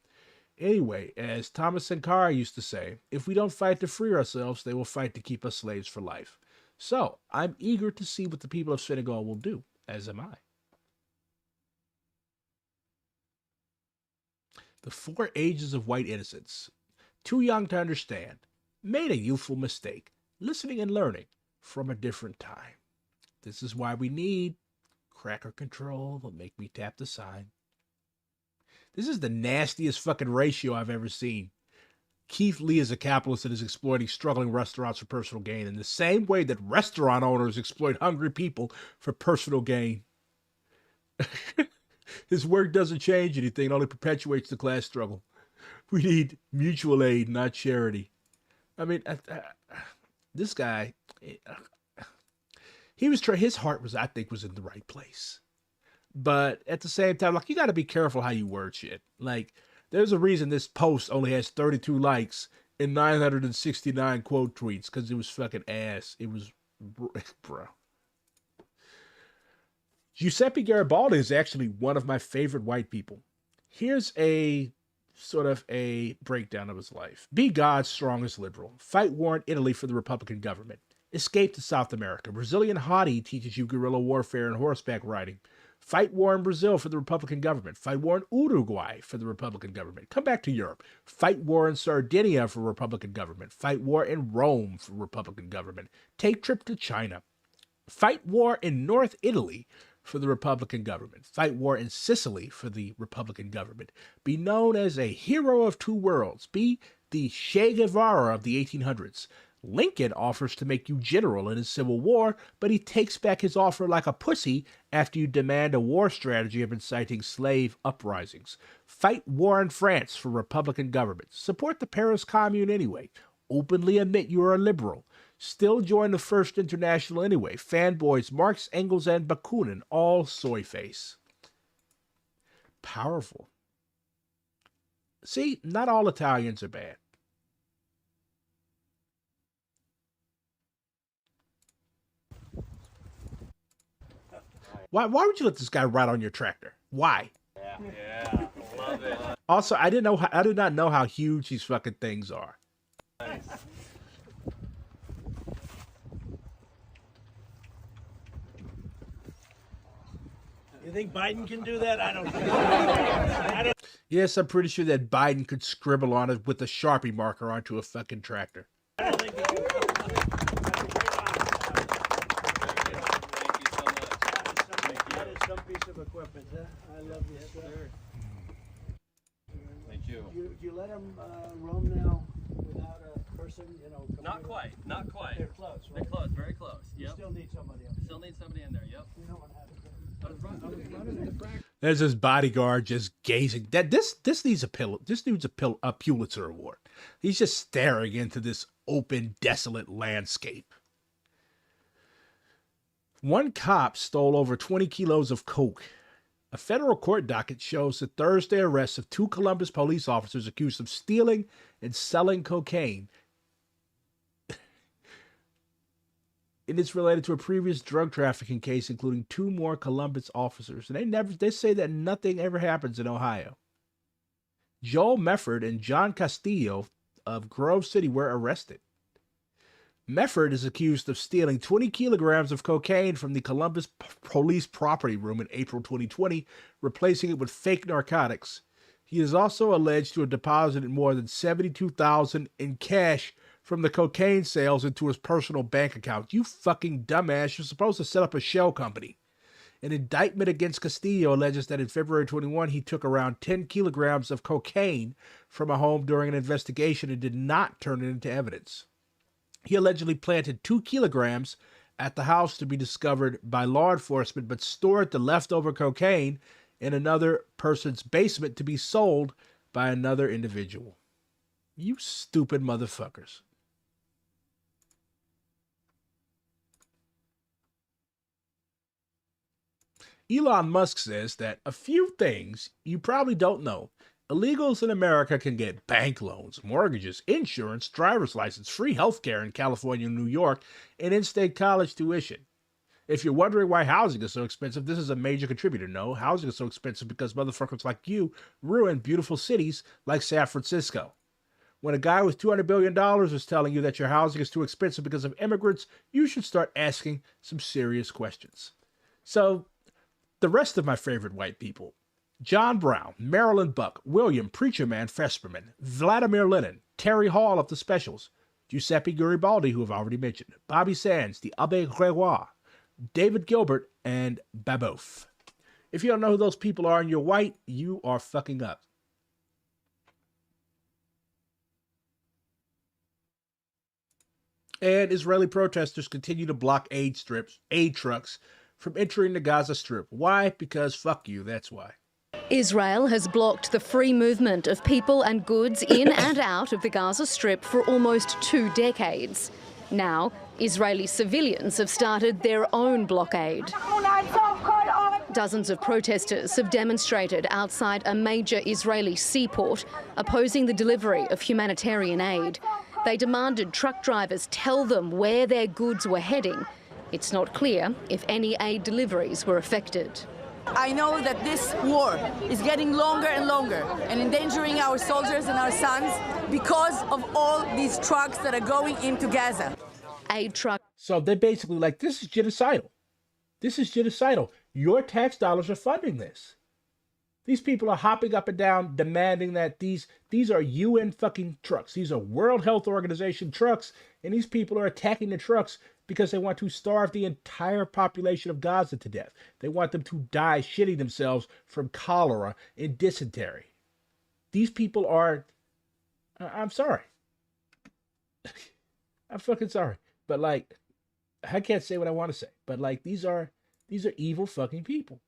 Anyway, as Thomas Sankara used to say, if we don't fight to free ourselves, they will fight to keep us slaves for life. So, I'm eager to see what the people of Senegal will do, as am I. The 4 ages of white innocence. Too young to understand. Made a youthful mistake. Listening and learning from a different time. This is why we need cracker control that make me tap the sign. This is the nastiest fucking ratio I've ever seen. Keith Lee is a capitalist that is exploiting struggling restaurants for personal gain in the same way that restaurant owners exploit hungry people for personal gain. His work doesn't change anything. It only perpetuates the class struggle. We need mutual aid, not charity. I mean, this guy, his heart was, I think, was in the right place. But at the same time, like, you got to be careful how you word shit. Like, there's a reason this post only has 32 likes and 969 quote tweets, because it was fucking ass. It was, bro. Giuseppe Garibaldi is actually one of my favorite white people. Here's a sort of a breakdown of his life. Be God's strongest liberal. Fight war in Italy for the Republican government. Escape to South America. Brazilian hottie teaches you guerrilla warfare and horseback riding. Fight war in Brazil for the Republican government. Fight war in Uruguay for the Republican government. Come back to Europe. Fight war in Sardinia for Republican government. Fight war in Rome for Republican government. Take trip to China. Fight war in North Italy for the Republican government. Fight war in Sicily for the Republican government. Be known as a hero of two worlds. Be the Che Guevara of the 1800s. Lincoln offers to make you general in his Civil War, but he takes back his offer like a pussy after you demand a war strategy of inciting slave uprisings. Fight war in France for Republican government. Support the Paris Commune anyway. Openly admit you are a liberal. Still join the First International anyway. Fanboys Marx, Engels, and Bakunin, all soy face. Powerful. See, not all Italians are bad. Why would you let this guy ride on your tractor? Why? Yeah, love it. Also, I did not know how huge these fucking things are. Nice. You think Biden can do that? I don't. Yes, I'm pretty sure that Biden could scribble on it with a Sharpie marker onto a fucking tractor. I don't think he can. That is some piece of equipment, huh? I love this. Thank you. Do you let them roam now without a person, Not quite. They're close, right? They're close, very close. Yep. You still need somebody else. Still need somebody in there, yep. You know what happened? I was running the track. There's this bodyguard just gazing. This needs a Pulitzer Award. He's just staring into this open, desolate landscape. One cop stole over 20 kilos of coke. A federal court docket shows the Thursday arrest of 2 Columbus police officers accused of stealing and selling cocaine. It is related to a previous drug trafficking case, including 2 more Columbus officers. And they say that nothing ever happens in Ohio. Joel Mefford and John Castillo of Grove City were arrested. Mefford is accused of stealing 20 kilograms of cocaine from the Columbus police property room in April 2020, replacing it with fake narcotics. He is also alleged to have deposited more than $72,000 in cash from the cocaine sales into his personal bank account. You fucking dumbass. You're supposed to set up a shell company. An indictment against Castillo alleges that in February 21, he took around 10 kilograms of cocaine from a home during an investigation and did not turn it into evidence. He allegedly planted 2 kilograms at the house to be discovered by law enforcement, but stored the leftover cocaine in another person's basement to be sold by another individual. You stupid motherfuckers. Elon Musk says that a few things you probably don't know. Illegals in America can get bank loans, mortgages, insurance, driver's license, free healthcare in California and New York, and in-state college tuition. If you're wondering why housing is so expensive, this is a major contributor. No, housing is so expensive because motherfuckers like you ruin beautiful cities like San Francisco. When a guy with $200 billion is telling you that your housing is too expensive because of immigrants, you should start asking some serious questions. So, the rest of my favorite white people: John Brown, Marilyn Buck, William Preacher Man Fesperman, Vladimir Lenin, Terry Hall of the Specials, Giuseppe Garibaldi, who I've already mentioned, Bobby Sands, the Abbé Gregoire, David Gilbert, and Babeuf. If you don't know who those people are and you're white, you are fucking up. And Israeli protesters continue to block aid trucks from entering the Gaza Strip. Why? Because fuck you, that's why. Israel has blocked the free movement of people and goods in and out of the Gaza Strip for almost 2 decades. Now, Israeli civilians have started their own blockade. Dozens of protesters have demonstrated outside a major Israeli seaport, opposing the delivery of humanitarian aid. They demanded truck drivers tell them where their goods were heading. It's not clear if any aid deliveries were affected. I know that this war is getting longer and longer and endangering our soldiers and our sons because of all these trucks that are going into Gaza. Aid truck. So they're basically like, this is genocidal. This is genocidal. Your tax dollars are funding this. These people are hopping up and down demanding that these are UN fucking trucks. These are World Health Organization trucks, and these people are attacking the trucks because they want to starve the entire population of Gaza to death. They want them to die shitting themselves from cholera and dysentery. These people are... I'm sorry. I'm fucking sorry. But, like, I can't say what I want to say. But, like, these are evil fucking people.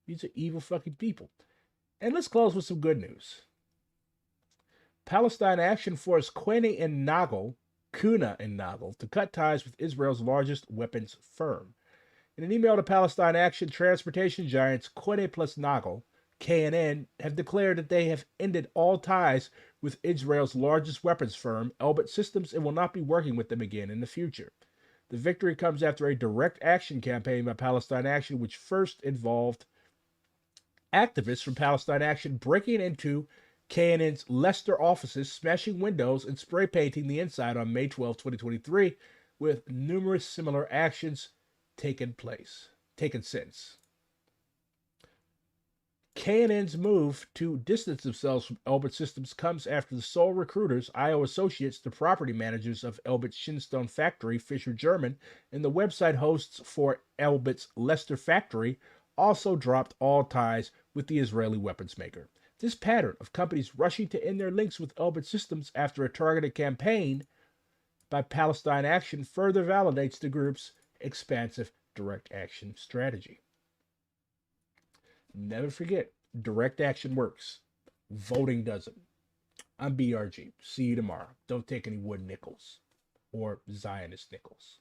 These are evil fucking people. And let's close with some good news. Palestine Action Force Kuna and Nagel to cut ties with Israel's largest weapons firm. In an email to Palestine Action, transportation giants Kuna plus Nagel, K&N, have declared that they have ended all ties with Israel's largest weapons firm, Elbit Systems, and will not be working with them again in the future. The victory comes after a direct action campaign by Palestine Action, which first involved activists from Palestine Action breaking into K&N's Leicester offices, smashing windows, and spray painting the inside on May 12, 2023, with numerous similar actions taken since. K&N's move to distance themselves from Elbit Systems comes after the sole recruiters, IO Associates, the property managers of Elbit's Shinstone factory, Fisher German, and the website hosts for Elbit's Leicester factory also dropped all ties with the Israeli weapons maker. This pattern of companies rushing to end their links with Elbit Systems after a targeted campaign by Palestine Action further validates the group's expansive direct action strategy. Never forget, direct action works. Voting doesn't. I'm BRG. See you tomorrow. Don't take any wood nickels or Zionist nickels.